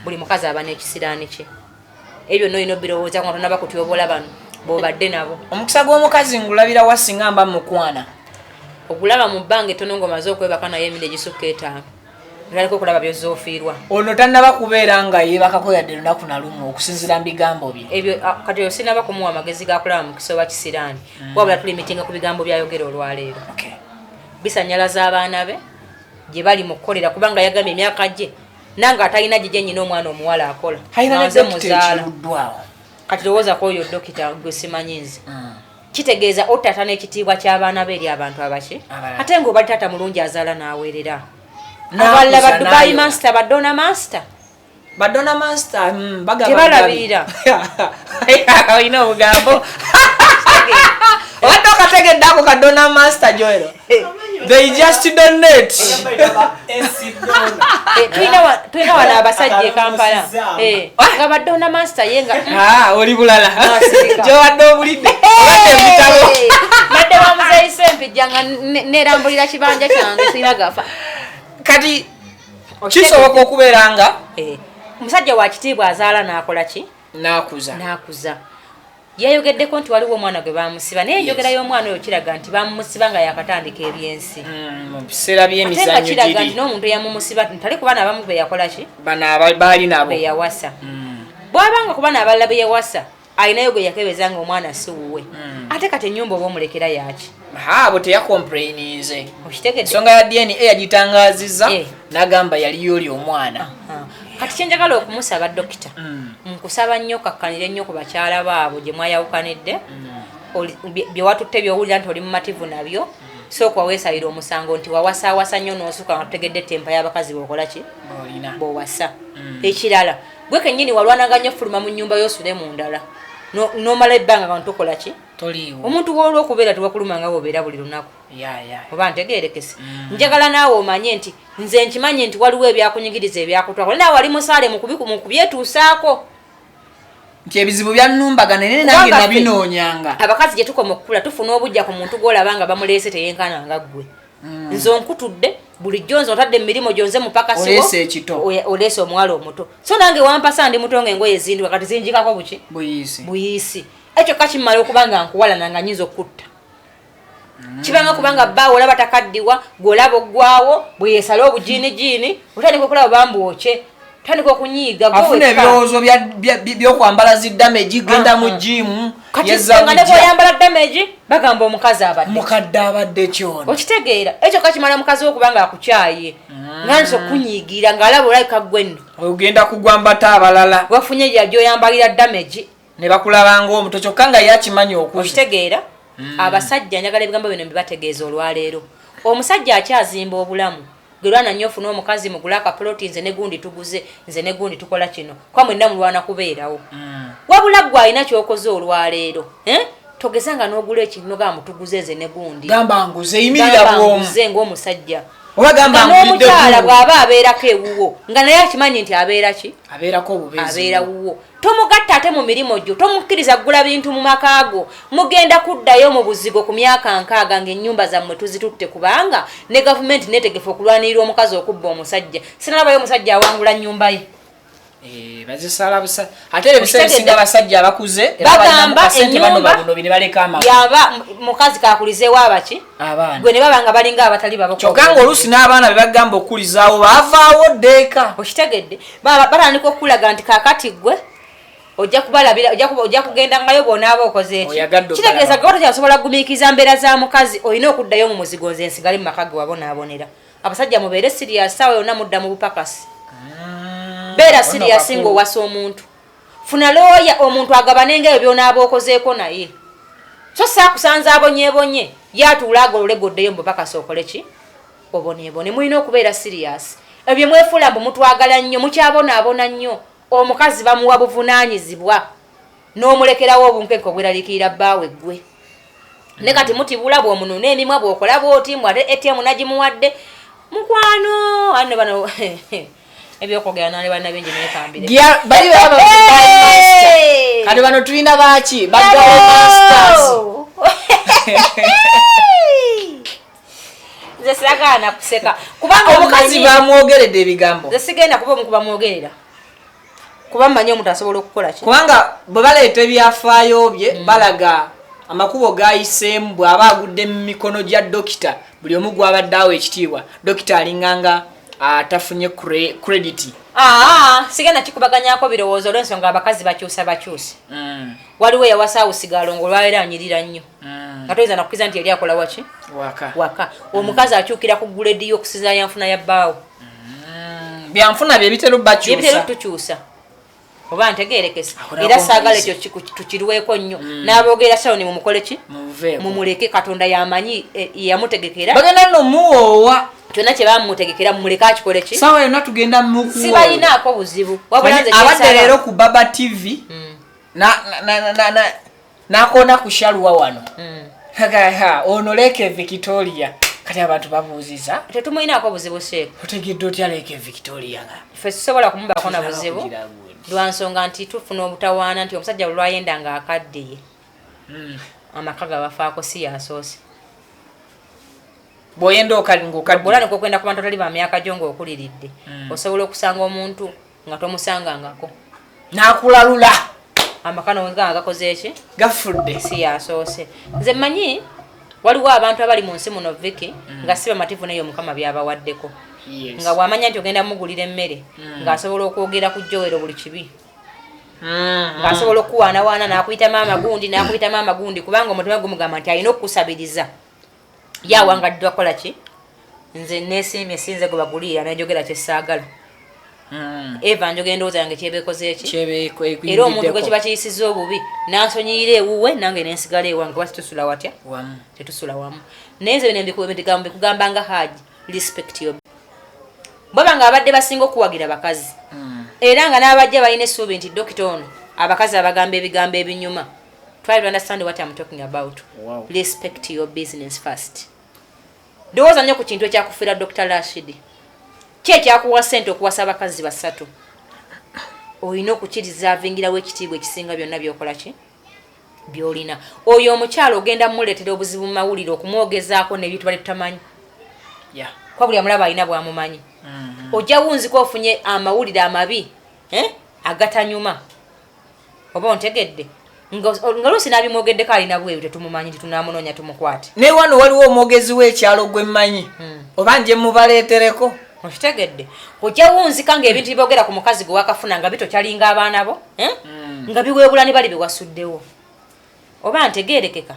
buli mukazi aba n'ekisiraani kye ebyo nolina obirowooza nga tonaba kutyobola bano bw'obadde nabo omukisa gw'omukazi ngulabira wa singa mba mukwana okulaba mu bbanga ettono ng'omaze okwebaka naye emindi egisukka 5 ngaliko okulaba byozoofiirwa ono tannaba kubeera nga yeebakako yadde lunaku na lumu okusinziira mu bigambo bye ebyo kati oyo sinaba kumuwa amagezi gakulaba mukisa oba kisiraani wabula tulimitinga ku bigambo byayogera olwaleero bisanyalaza abaana be gye bali mu kukolera kubanga yagambye emyaka gye nange atalina gye gyennyina omwana omuwala akola nze muzaala kati lowooza ku oyo dokita gwe simanyi nze kitegeeza otata n'ekitiibwa ky'abaana be eri abantu abaki ate ng'oba tata mulungi azaala n'aweerera abalala badubayi master badona master tebalabirira olina obugambo obadde okategedde ako kadona master Joel. They just donate. Tulina wano abasajja e Kampala nga badona master ye nga oli bulala gyowadde obulidde obadde ebitabo badde bamuzeeyise empijjanga nerambulira kibanja kyange sirina gafa kati kisoboka okubeera nga omusajja wa kitiibwa azaala n'akola ki n'akuza yeeyogeddeko nti waliwo omwana gwe bamusiba naye enjogera y'omwana oyo kiraga nti bamusiba nga yakatandika ebyensi mu biseera by'emizannyo giri kiraga nti n'omuntu eyamumusiba ntali ku baana abamu be yakola ki bano baali nabo be yawasa bw'abanga ku baana abalala be yawasa alinayo gwe yakebeza nga omwana si wuwe ate kati ennyumba oba omulekera yaki abo teyakomplainize ensonga ya DNA yagitangaazizza n'agamba yaliyo oli omwana kati kyenjagala okumusaba dokita nkusaba nnyo kakkanire nnyo ku bakyala baabo gye mwayawukanidde bye watutte byowulira nti oli mumativu nabyo sooka waweesabira omusango nti wawasaawasa nnyo n'osuka nga tutegedde tempa y'abakazi b'okola ki b'owasa ekirala gwe kennyini walwanaga nnyo fuluma mu nnyumba y'osule mu ndala n'omala ebbanga nga ntukola ki omuntu w'olwokubeera tewakuluma nga bw'obeera buli lunaku oba ntegeerekese njagala naawe omanye nti nze nkimanye nti waliwo ebyakunyigiriza ebyakutwako naawe wali musaale mu kubyetuusaako nti ebizibu byannumbagana naye nange nabinoonyanga abakazi gye tukoma okukula tufuna obujja ku muntu gw'olaba nga bamuleese teyenkana nga ggwe nze onkutudde bulijjo nze otadde mu mirimu gyonze Mpaka oleese omuwala omuto so nange wampasa ndi muto ng'engoye ezindwa kati zinjikako buki buyiisi ekyo kakimala okuba nga nkuwalana nga nyinza okutta kibanga kubanga bbaawo olaba takaddiwa gw'olaba oggwawo bwe yeesala obujiinijiini otandika okulaba bambwoke otandika okunyiiga afuna ebirowoozo by'okwambala ziddamagi genda mu jiimu nga ne bw'oyambala damagi bagamba omukazi mukadde abadde kyono okitegeera ekyo kakimala mukazi wo kubanga akukyaye nga nso okunyiigira ng'alaba olabika gwenno ogenda kugwambata abalala wafunye gy'oyambalira damagi ne bakulaba ng'omuto kyokka nga yakimanyi okuza okitegeera abasajja njagala ebigambo bino bibategeeza olwaleero omusajja akyazimba obulamu gerwana nnyo ofuna omukazi mugula akapoloti nze ne gundi tuguze nze ne gundi tukola kino kwa mwenna mulwana kubeerawo wabula ggwe alina ky'okoze olwaleero togezanga n'ogula ekintu gamba tuguze nze ne gundi gamba nguze yimirira bwomu ng'omusajja oba gamba n'omukyala bw'aba abeerako ewuwo nga naye akimanyi nti abeera ki abeerako obubezi abeera wuwo tomugatta ate mu mirimo gyo tomukkiriza kugula bintu mu maka go mugenda kuddayo mu buzigo ku myaka 6 ng'ennyumba zammwe tuzitutte kubanga ne gavumenti netegefu okulwanirira omukazi okubba omusajja sinalabayo omusajja awangula nnyumba ye bazisala busa ate ebiseera ebisinga abasajja abakuze bagamba ennyumba ne baleka amaka yaba mukazi kakulizeewo abaki gwe ne baba nga balinga abatali babo kyokka ng'oluusi n'abaana be bagamba okkulizaawo baavaawo ddeeka okitegedde batandika okulaga nti kaakati gwe ojja kubalabira ojja kugenda ngayo bw'onaaba okoze eki kitegeeza gwe tokyasobola kugumiikiriza mbeera za mukazi olina okuddayo mu muzigo nze nsigale mu maka ge wabonaabonera abasajja mubeere sirias saawa yonna mudda mu bupakasi beera siriasi ng'owasa omuntu funa looya omuntu agabane ng'ebyo by'onaaba okozeeko naye so saakusanza abonyeebonye yatuula agolole goddeyo mu bupakasi okole ki oboneebone mulina okubeera siriasi ebyo mwefuula mbu mutwagala nnyo mukyabonaabona nnyo omukazi bamuwa buvunaanyizibwa n'omulekerawo obunkenke obweraliikirira bbaawe ggwe ne kati mutibula bw'omununa emimwa bw'okola bw'oti mwate ATM nagimuwadde mukwano ane bano ebyokwogera nane balina bingi nekambire kati bano tulina baaki baggawo masters nze siragaana kuseka kubanga omukazi bamwogeredde ebigambo nze sigenda kuba omu kubamwogerera kuba mmanyi omuntu asobola okukola ki kubanga bwe baleeta ebyafaayo bye balaga amakubo gayiseemu bw'aba agudde mu mikono gya dokita buli omu gwabadde awo ekitiibwa dokita alinganga atafunye credit sigenda kikubaganyako birowoozo olw'ensonga abakazi bakyusa waliwo yawasa usigalongo olwabeera anyirira nnyo nga toyinza nakukkiza nti yali akola waki waka omukazi akyukira ku guledi y'okusinza yanfuna ya bbaawo byanfuna bye bitera bakyusa tukyusa oba ntegeerekesa era saagala ekyo tukirweko nnyo n'aboogera sawuni mumukole ki mumuleke katonda yamanyi yamutegekera bagenda nomuwoowa kyonna kye bamutegekera mumuleke akikole ki sawa yonna tugenda mukuwoowa sibalinaako buzibu abadde leero ku baba tv nakona ku shaluwa wano ono leke Victoria kati abantu babuuziza tetumulinaako buzibu sheeka otegedde otya leke Victoria nga ffe tusobola kumubaako na buzibu lwansonga nti tufuna obutawaana nti omusajja bwe lwayenda nga akaddeye amaka gabafaako si yasoose bw'oyenda okaddeola nikokwenda ku bantu atali ba myaka gyo ng'okuliridde osobola okusanga omuntu nga tomusangangako n'akulalula amaka noganga gakoze eki gafudde si yasoose nze mmanyi waliwo abantu abali mu nsi muno Viki nga si bamativu neyo Mukama byabawaddeko nga bw'amanya nti ogenda mugulira emmere ng'asobola okwogera ku jjowero buli kibi ng'asobola okuwaanawaana n'akuyita maama gundi kubanga omutima gumugamba nti alina okukusabiriza yawangaddwa kola ki nze neesiimye sinze gwe bagulira najogera kyessaagala eva njogera endowooza yange kyebeekoze eki era omuntu gwe kiba kiyisiza obubi nansonyiira ewuwe nange nensigala ewange kuba tetusula watya tetusula wamu naye nze bino bikugamba nga Haji respect yo bwaba nga abadde basinga okuwagira bakazi era nga n'abajja balina essuubi nti dokita ono abakazi abagamba ebigambo ebinyuma try to understand what I'm talking about. Respect your business first. Ndowooza nnyo ku kintu ekyakufiira Dr. Rashid. Ki ekyakuwa ssente okuwasa abakazi basatu? Olina okukirizavingirawo ekitiibwa ekisinga byonna byokola ki? Byolina. Oyo omukyalo ogenda mmuleetera obuzibu mu mawulire okumwogezaako n'ebintu bali tutamanyi. Kwa buli amulaba alina bwamumanyi. Ojja wunzika ofunye amawulire amabi agatanyuma. Oba ontegedde. Nga luusi n'abimwogeddeko alina bweru tetumumanyi nti tunaamunoonya tumukwate. Ne wano waliwo omwogezi w'ekyalo gwe mmanyi. Oba nje mubaleetereko. Okitegedde. Ojja wunzika ng'ebintu byogera ku mukazi gwe wakafuna nga bitokyalinga abaana bo nga biweebula ne bali bewasuddewo. Oba ntegeerekeka.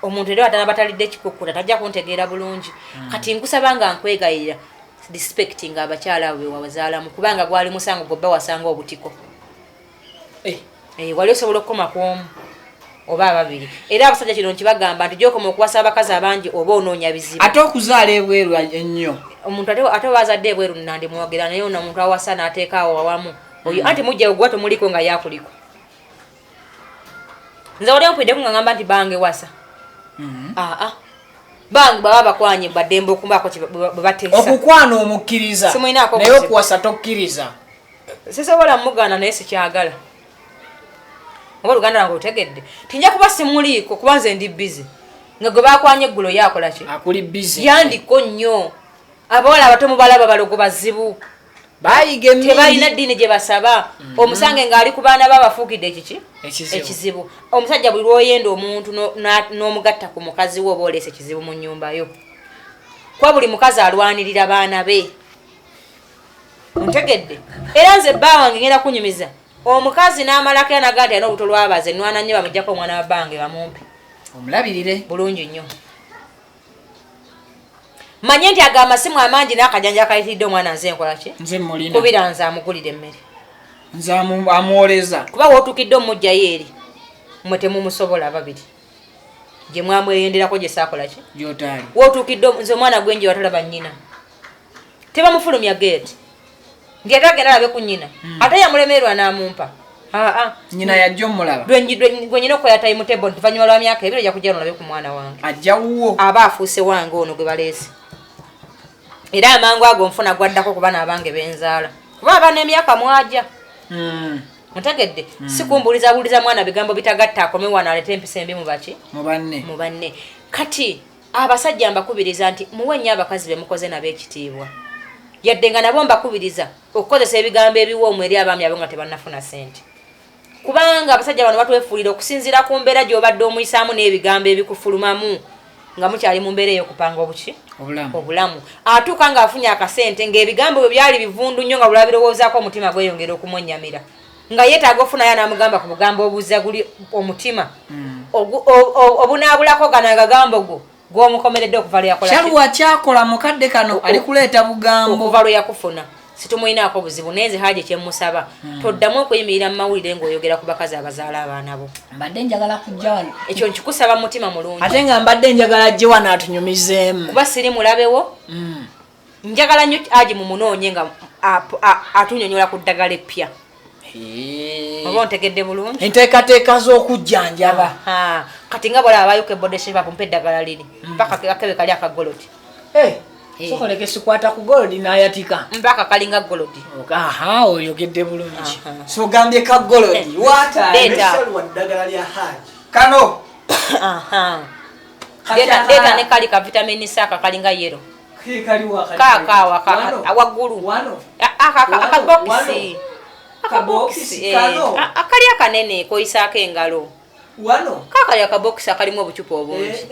Omuntu era atanaba talidde ekikukuta tajja kuntegeera bulungi. Kati nkusaba nga nkwegayirira respecting abakyala abo bewazaalamu kubanga gwali musango gobba wasanga obutiko. Wali osobola okukoma ku omu oba ababiri. Era abasajja kino nkibagamba nti gy'okoma okuwasa abakazi abangi oba onoonya bizibu. Ate okuzaala ebweru ennyo. Omuntu ate bazadde ebweru nandi muwagira naye ono omuntu awasa n'ateeka awo awamu. Oyo anti mujja ogwa tomuliko nga yakuliko. Nze wali mpiddeku nga ngamba nti bange wasa. Bange baba bakwanye baddembe okumbako bwe bateesa. Okukwana omukkiriza. Naye okuwasa tokkiriza. Sisobola mugana naye sikyagala. Oba Luganda lwange otegedde. Tinja kuba simuliiko kuba nze ndi busy. Nga gwe bakwanye eggulo yakola ki? Akuli busy. Yandiko nnyo. Abawala abato mubalaba balogo bazibu. Bayiga emmindi. Tebalina ddiini gye basaba. Omusange ng'ali ku baana babafuukidde ekiki? Ekizibu. Omusajja buli lw'oyenda omuntu n'omugatta ku mukazi we oba oleese ekizibu mu nnyumba yo. Kuba buli mukazi alwanirira baana be. Ontegedde. Era nze bba wange ngenda kunyumiza. Omukazi n'amalako anaga nti alina olubuto lwabaze nwana nnyo bamujjako omwana wa bbange bamumpe. Omulabirire. Bulungi nnyo. Manye nti aga amasimu amangi n'akajanja akayitiridde omwana nze nkola ki? Nze mulina. Kubira nze amugulira emmere. Nze amwoleza. Kuba wootuukidde omujjayo eri. Mmwe temumusobola ababiri. Gye mwamweyenderako gye saakola ki? Gy'otaali. Wootuukidde nze omwana gwenje watolaba nnyina. Tebamufulumya geeti. Ngera agenda alabe ku nnyina. Ate yamulemerwa n'amumpa. Nnyina yajja omulaba. Gwe nyina okukola time table ntuvanyuma lwa myaka ebiri ojja kujja nolabe ku mwana wange. Ajja wuwo. Aba afuuse wange ono gwe baleese. Era amangu ago nfuna gwaddako kuba n'abange benzaala. Kuba abaana emyaka mwajja. Mutegedde. Sikumbuliza mwana bigambo bitagatta akome wano alete empisa embi mu baki? Mu banne. Kati abasajja mbakubiriza nti muwe nnyo abakazi be mukoze nabo ekitiibwa. Yadde nga nabo mbakubiriza okukozesa ebigambo ebiwoomu eri abaami abo nga tebannafuna ssente. Kubanga abasajja bano batwefuulira okusinziira ku mbeera gy'obadde omuyisaamu n'ebigambo ebikufulumamu nga mukyali mu mbeera ey'okupanga obulamu. Atuuka ng'afunye akasente ng'ebigambo bwe byali bivundu nnyo nga bulabirowoozaako omutima gweyongera okumonnyamira. Nga yeetaaga ofunayo n'amugamba ku bugambo obuzza guli omutima. Obunaabulako gano agagambo go. Gw'omukomeredde okuva lwe yakola. Kyaluwa kyakola mukadde kano ali kuleeta bugambo. Okuva lwe yakufuna. situmuyinaako buzibu neze haje kyemusaba toddamu okuyimirira mu mawulire ng'oyogera ku bakazi abazaala abaana bo mbadde njagala kujja wano ekyo nkikusaba mutima mulungi ate nga mbadde njagala ajje wano atunyumizeemu kuba siri mulabewo njagala nnyo aji mu munoonye nga atunyonyola ku ddagala eppya oba ontegedde bulungi enteekateeka z'okujjanjaba kati nga bwala abayuka ebodeshepa pumpa eddagala liri mpaka akebe kali akagolodi sokoleke sikwata ku golodi n'ayatika mpaka kalinga golodi oyogedde bulungi sogambye ka golodi ddagala lya haji kano deeta ne kali ka vitamini C kalinga yero kakawa waggulu akabokisi akali akanene koyisaako engalo kakali akabokisi akalimu obucupa obungi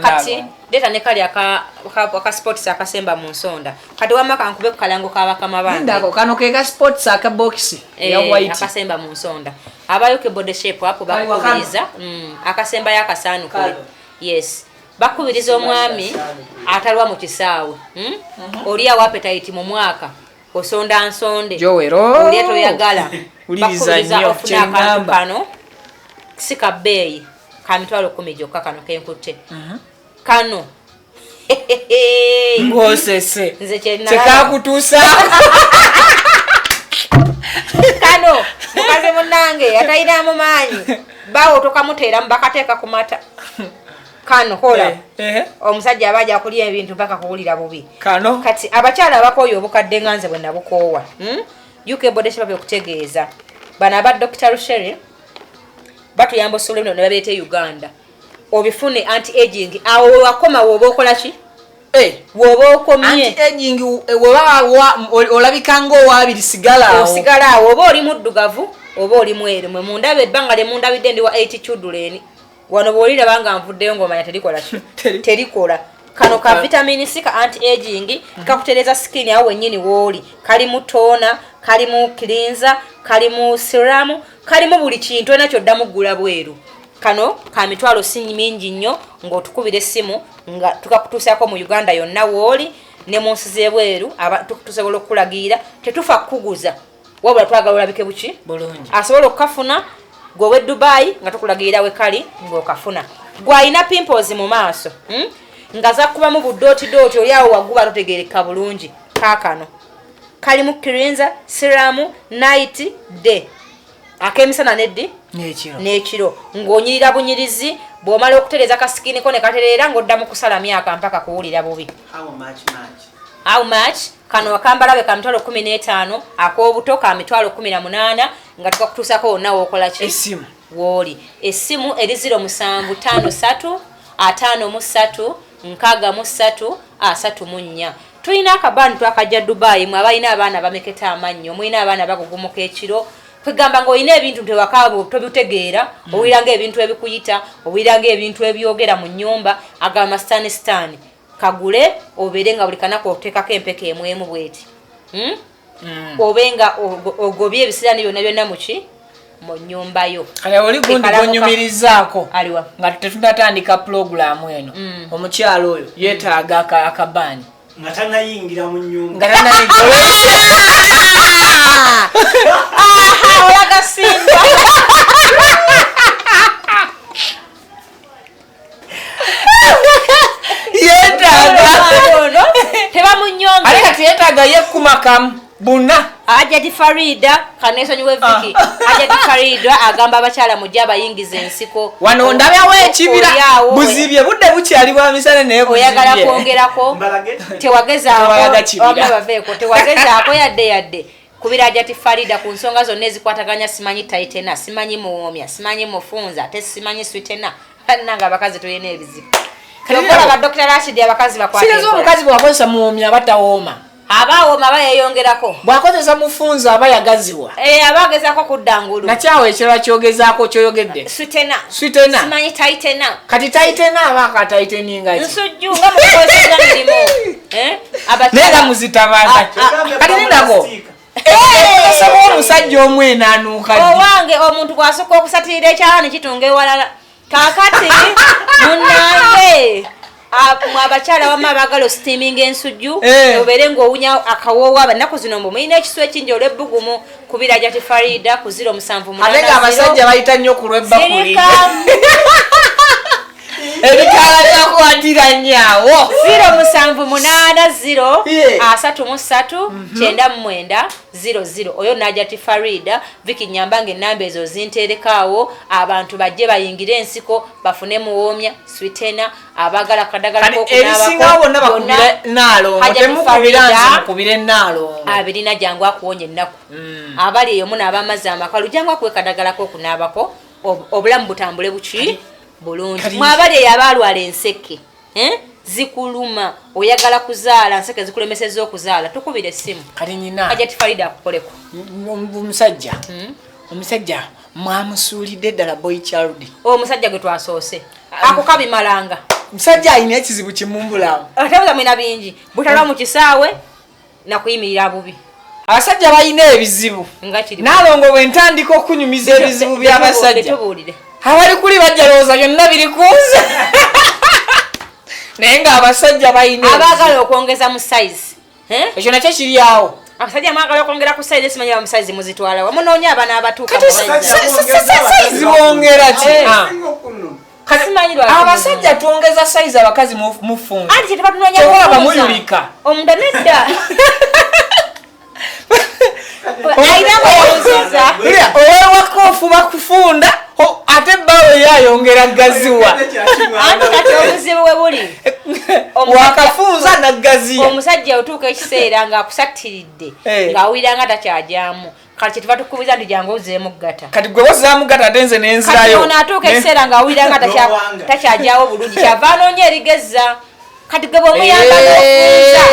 kati deta ne kali aka sports akasemba mu nsonda kati wamma kankube ku kalango kabakama bange kano ke ka sports akabokisi akasemba mu nsonda abayoke body shape apo bakubiriza akasemba yakasanu kule yes bakubiriza omwami atalwa mu kisaawe oli awo appetite mu mwaka osonda nsonde jowero oli etoyagala uliriza nnyo kyengamba kano sika bei ka mitwalo 10 jokka kano kenkutte kano ngosese nze kyenna tekakutuusa kano mukazi munange atayinamu maanyi bawo tokamuteera mubakateeka ku mata kano hola omusajja abaja kulya ebintu mpaka kuwulira bubi kano kati abakyala abakoyo obukadde nganze bwe nabukoowa UK bodesha babye okutegeeza bana aba Dr. Rashid batuyamba osula bino ne babeete Uganda obifune anti aging awo wakoma woba okola ki woba okomye anti aging woba olabika ng'owabiri sigala osigala awo oba oli muddugavu oba oli mweru mwe mundabe ebbanga lye mundabidde ndi wa 80 children wano bwolira banga nvuddeyo ng'omanya terikola ki terikola kano ka vitamin C ka anti aging kakutereza skin awo wennyini wooli kalimu toner kalimu cleanser kalimu serum kalimu buli kintu enakyo ddamu gula bweru kano ka mitwalo sinyi mingi nnyo ng'otukubira essimu nga tukakutuusaako mu Uganda yonna wooli ne mu nsi z'ebweru tusobola okukulagira tetufa kukuguza wabula twagala olabike buki bulungi asobola okukafuna gwe Dubai nga tukulagirira we kali ng'okafuna gw'alina pimples mu maaso nga zakubamu buddooti oli awo waguba totegereka bulungi kaakano kalimu cleanser serum night day akemisana neddi n'ekiro ng'onyirira bunyirizi bw'omala okutereza kasikini ko ne katereera ng'oddamu kusala myaka mpaka kuwulira bubi how much kano akambalabe ka mitwalo 15 ak'obuto ka mitwalo 18 nga tukakutuusako wonna wookola ki essimu wooli essimu eri 0753 53 63 34 tulina akabantu akajja Dubai mwe abalina abaana bameketa amannyo mulina abaana bagugumuka ekiro kwegamba ng'olina ebintu tewakaabo tobitegeera owuliranga ebintu ebikuyita owuliranga ebintu ebyogera mu nnyumba agamba sitaani kagule obeere nga buli kanako oteekako empeka emwemu bweti obe nga ogobye ebisiraani byonna muki mu nnyumba yo kale oli gundi gonyumirizaako aliwa nga tetunatandika pulogulaamu eno omukyalo oyo yeetaaga akabaani nga tanayingira mu nnyumba nga tanayingira olagasimba yeetaaga teba mu nnyumba ate kati yeetaaga yekkumakamu buna Ajadi Farida kanesonyiwe Viki Ajadi Farida agamba abakyala mujja abayingiza ensiko wano ndabyawo ekibira buzibye budde bukyali bwa misana naye oyagala kwongerako tewagezaako yadde kubira Ajadi Farida ku nsonga zonna ezikwataganya simanyi taitena simanyi muwomya simanyi mufunza ate simanyi switena nanga abakazi tulina ebizibu kyogola ba Dr. Rashid abakazi bakwate sinzo omukazi bwakozesa muwomya batawooma abawooma bayeyongerako bwakozesa mufunza abayagaziwa abagezako kuddangulu nakyawo ekirala kyogezaako kyoyogedde switena simanyi taitena kati taitena abaka taiteninga nsujju nga mukozesa mirimu nenga muzitabaza kati nindako osobola omusajja omwe enaanuuka owange omuntu bw'asooka okusatirira ekyala ne kitunga ewalala kakati munange mwabakyala wama abagala steaming ensujju obere ng'owunya akawoowo abanaku zino mbu mulina ekiswa ekingi olw'ebbugumu kubira jati Farida ku 078 ate ng'abasajja bayita nnyo ku lw'ebbakuli ebikala byakwatira nnyawo 070 oyo najati Farida Viki Nyambanga enamba ezo zinterekaawo abantu bajje bayingire ensiko bafune muwoomya switena abagala kadagala ebisingawo bonna bakubire Nalongo temukubira nti mukubire Nalongo abirina jangu akuwonya ennaku abali eyo muna abamazi amakalu jangu akuwe kadagalako okunaabako obulamu butambule buki bulungi mwabali yabalwala enseke zikuluma oyagala kuzaala nseke zikulemeseza okuzaala tukubire simu kali nyina ajati Farida akukoleko omusajja mwamusuulidde ddala boy child omusajja gwe twasoose ako kabimalanga musajja alina ekizibu kimumbulamu atabuza mwina bingi butalwa mu kisaawe nakuyimirira bubi abasajja balina ebizibu Nalongo bwe ntandika okunyumiza ebizibu by'abasajja abali kuli bajja lowooza byonna biri kuuza naye ng'abasajja balina abaagala okwongeza mu size ekyo nakyo kiri awo abasajja mwagala okwongera ku size simanyi ba mu size muzitwala wamunoonya abaana abatuuka zibongera ki abasajja twongeza size abakazi mufunga anti kyetebatunoonya abamuyulika omunda nedda owewakoofu bakufunda ate bbawe yayongera gaziwa anti kati obuzibu we buli wakafunza nagaziya omusajja otuuka ekiseera ng'akusattiridde ng'awulira takyajyamu kati kyetuba tukubiza nti jangu ozeemu ggata kati gwe wozaamu ggata ate nze nenzirayo kati ono atuuka ekiseera ng'awulira takyajyawo bulungi kyava anoonya erigezza kati gwe bw'omuyamba n'ofunza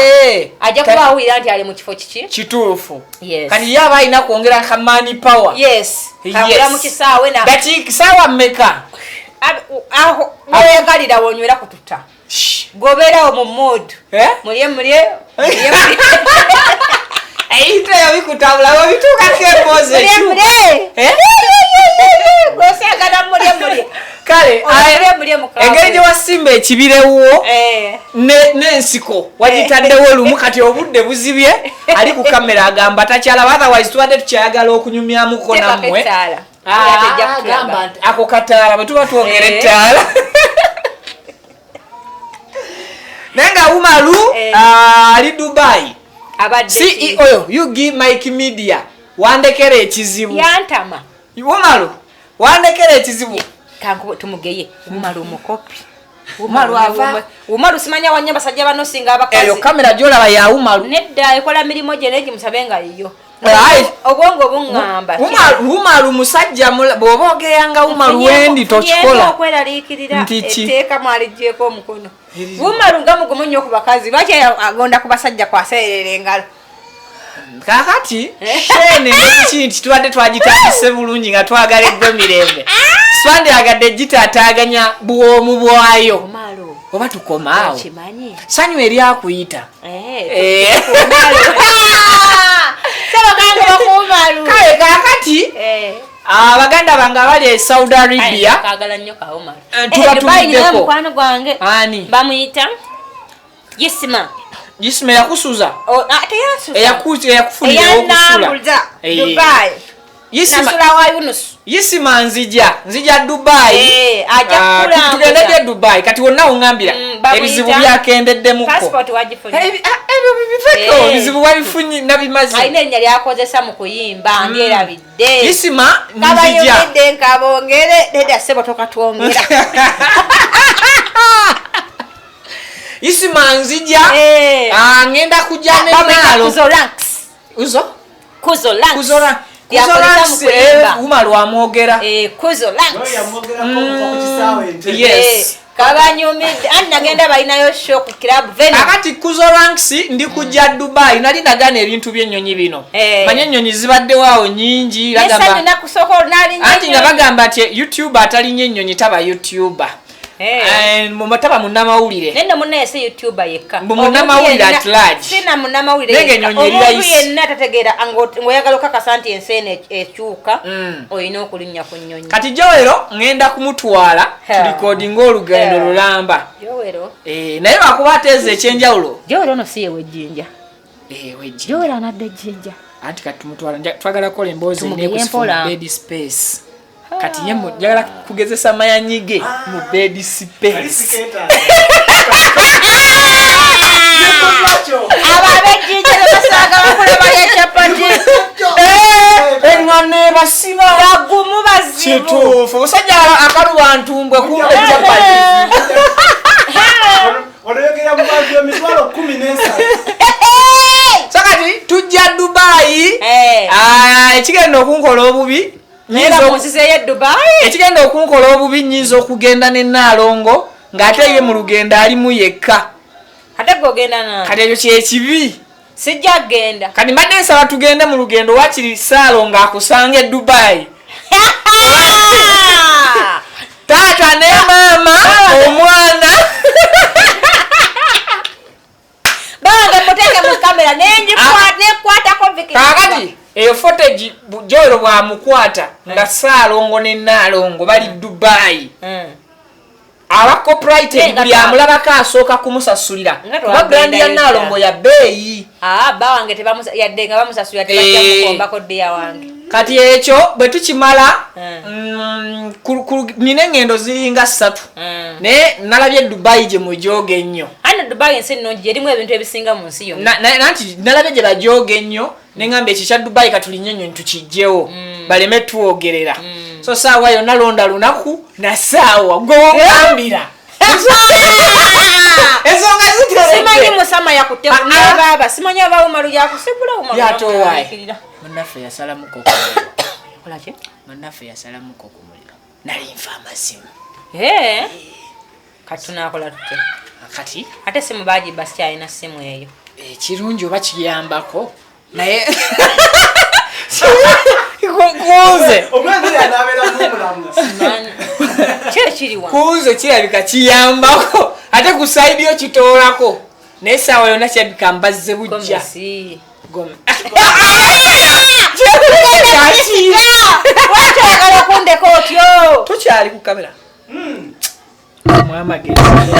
ajja kuba awulira nti ali mu kifo kiki kituufu kati ye aba alina kwongera ka money power kagula mu kisaawe kisaawa mmeka aho mweyagalira wonywera kututa gobeerawo mu mood mulye eyiteyo bikutabula webituukako empoze gosagala mulye kale engeri gye wasimba ekibirewo n'ensiko wagitaddewo olumu kati obudde buzibye ali ku kamera agamba takyalaba otherwise tubadde tukyayagala okunyumyamuko nammwe agamba nti ako kataala bwe tuba twongera ettaala naye nga Umaru ali Dubai CEO Yugi Mike Media wandekera ekizibu yantama Umaru wandekera ekizibu kanko tumugeye Umaru omukopi Umaru simanya wanya basajja bano singa abakazi eyo kamera gyolaba ya Umaru nedda ekola milimo gye neji musabenga yiyo obwongo bungamba Umaru musajja bw'oba ogeyanga Umaru wendi tokikola okweraliikirira etteeka mwalijjeko omukono Umaru nga mugumu nnyo ku bakazi lwaki agonda ku basajja kwaseerera engalo kakati shene nti tubadde twagitandise bulungi nga twagala eggwe mirembe twandyagadde gitaataaganya bwomu bwayo oba tukomaawo sanyu eryakuyita kale kakati abaganda bange abali e Saudi Arabia tubatumiddeko mukwano gwange bamuyita Yisima yakusuza eyakufunira okusula Dubai Yisima nzija Dubai tugendedde Dubai kati wonna ongambira ebizibu byakendeddemuko ebizibu wabifunye nabimaze alina erinnya lyakozesa mu kuyimba ndyerabidde Yisima nzija nkabongere nedda ssebo tokatwongera Yisima nzija ngenda kujja nenalo Umaru amwogera kabanyumidde ani nagenda balinayo show ku club venue akati Kuzo Ranks ndi kujja Dubai nali nagana ebintu by'ennyonyi bino manye ennyonyi zibadde waawo nyingi bagamba anti nga bagamba ati YouTuber atalinye ennyonyi taba YouTuber mu mataba munnamawulire nenda munese YouTuber yekka munnamawulire at large sina munnamawulire nenge nyonyeri omuntu yenna tategeera ngoyagala okakasa nti ensene ekyuka oyina okulinnya ku nnyonyi kati Joero ngenda kumutwala tulikodinga olugendo lulamba Joero naye bakuba ateeza ekyenjawulo Joero no siye wejjinja wejjinja Joero anadde jjinja anti kati tumutwala twagala kola emboozi nekusifuna bed space kati ye njagala kugezesa mayanyige mu bed space ababejjinja nebasaga bakulaba yechapati engane basiba bagumu bazibu kituufu musajja akaluba ntumbwe kumbe echapati Wanoyogera mu bantu emitwalo 13 sakati tujja Dubai ekigenda okunkola obubi ekigenda okunkola obubi nyinza okugenda ne Nalongo ng'ate ye mu lugendo alimu yekka ate gogenda na kati ekyo kyekibi sijja genda kati mbadde nsaba tugende mu lugendo wakiri Saalo ng'akusanga e Dubai taata ne maama omwana bange muteke mu kamera nenjikwatako kakati eyo footage Joero bwamukwata nga Saalongo ne Nalongo bali Dubai aba copyright buli amulabako asooka kumusasulira kuba brand ya Nalongo ya beeyi bawange yadde nga bamusasulira tebajja mukombako ddeya wange kati ekyo bwe tukimala nina engendo ziringa 3 naye nalabye Dubai gye mujooga ennyo Dubai ensi nnungi erimu ebintu ebisinga mu nsi yonna nanti nalabye gye bajooga ennyo neŋŋamba ekyo kya Dubai katuliny ennyo ntukijjewo baleme tuwogerera so saawa yonna londa lunaku na saawa gwogambira ensonga simanyi musama yakuteku nebaba simanyi abawumalu yakusekula yatowaayi munnaffe yasalamuko munnaffe yasalamuko ku muliro nali nfa amasimu kati tunakola tutya kati ate simu bagiba sikyalina simu eyo ekirungi oba kiyambako naye kuuze kuuze kirabika kiyambako ate ku saidi yo kitoolako naye saawa yonna kirabika mbazze bujja wakyagala kundeka otyo tokyali ku kamera mwamagezi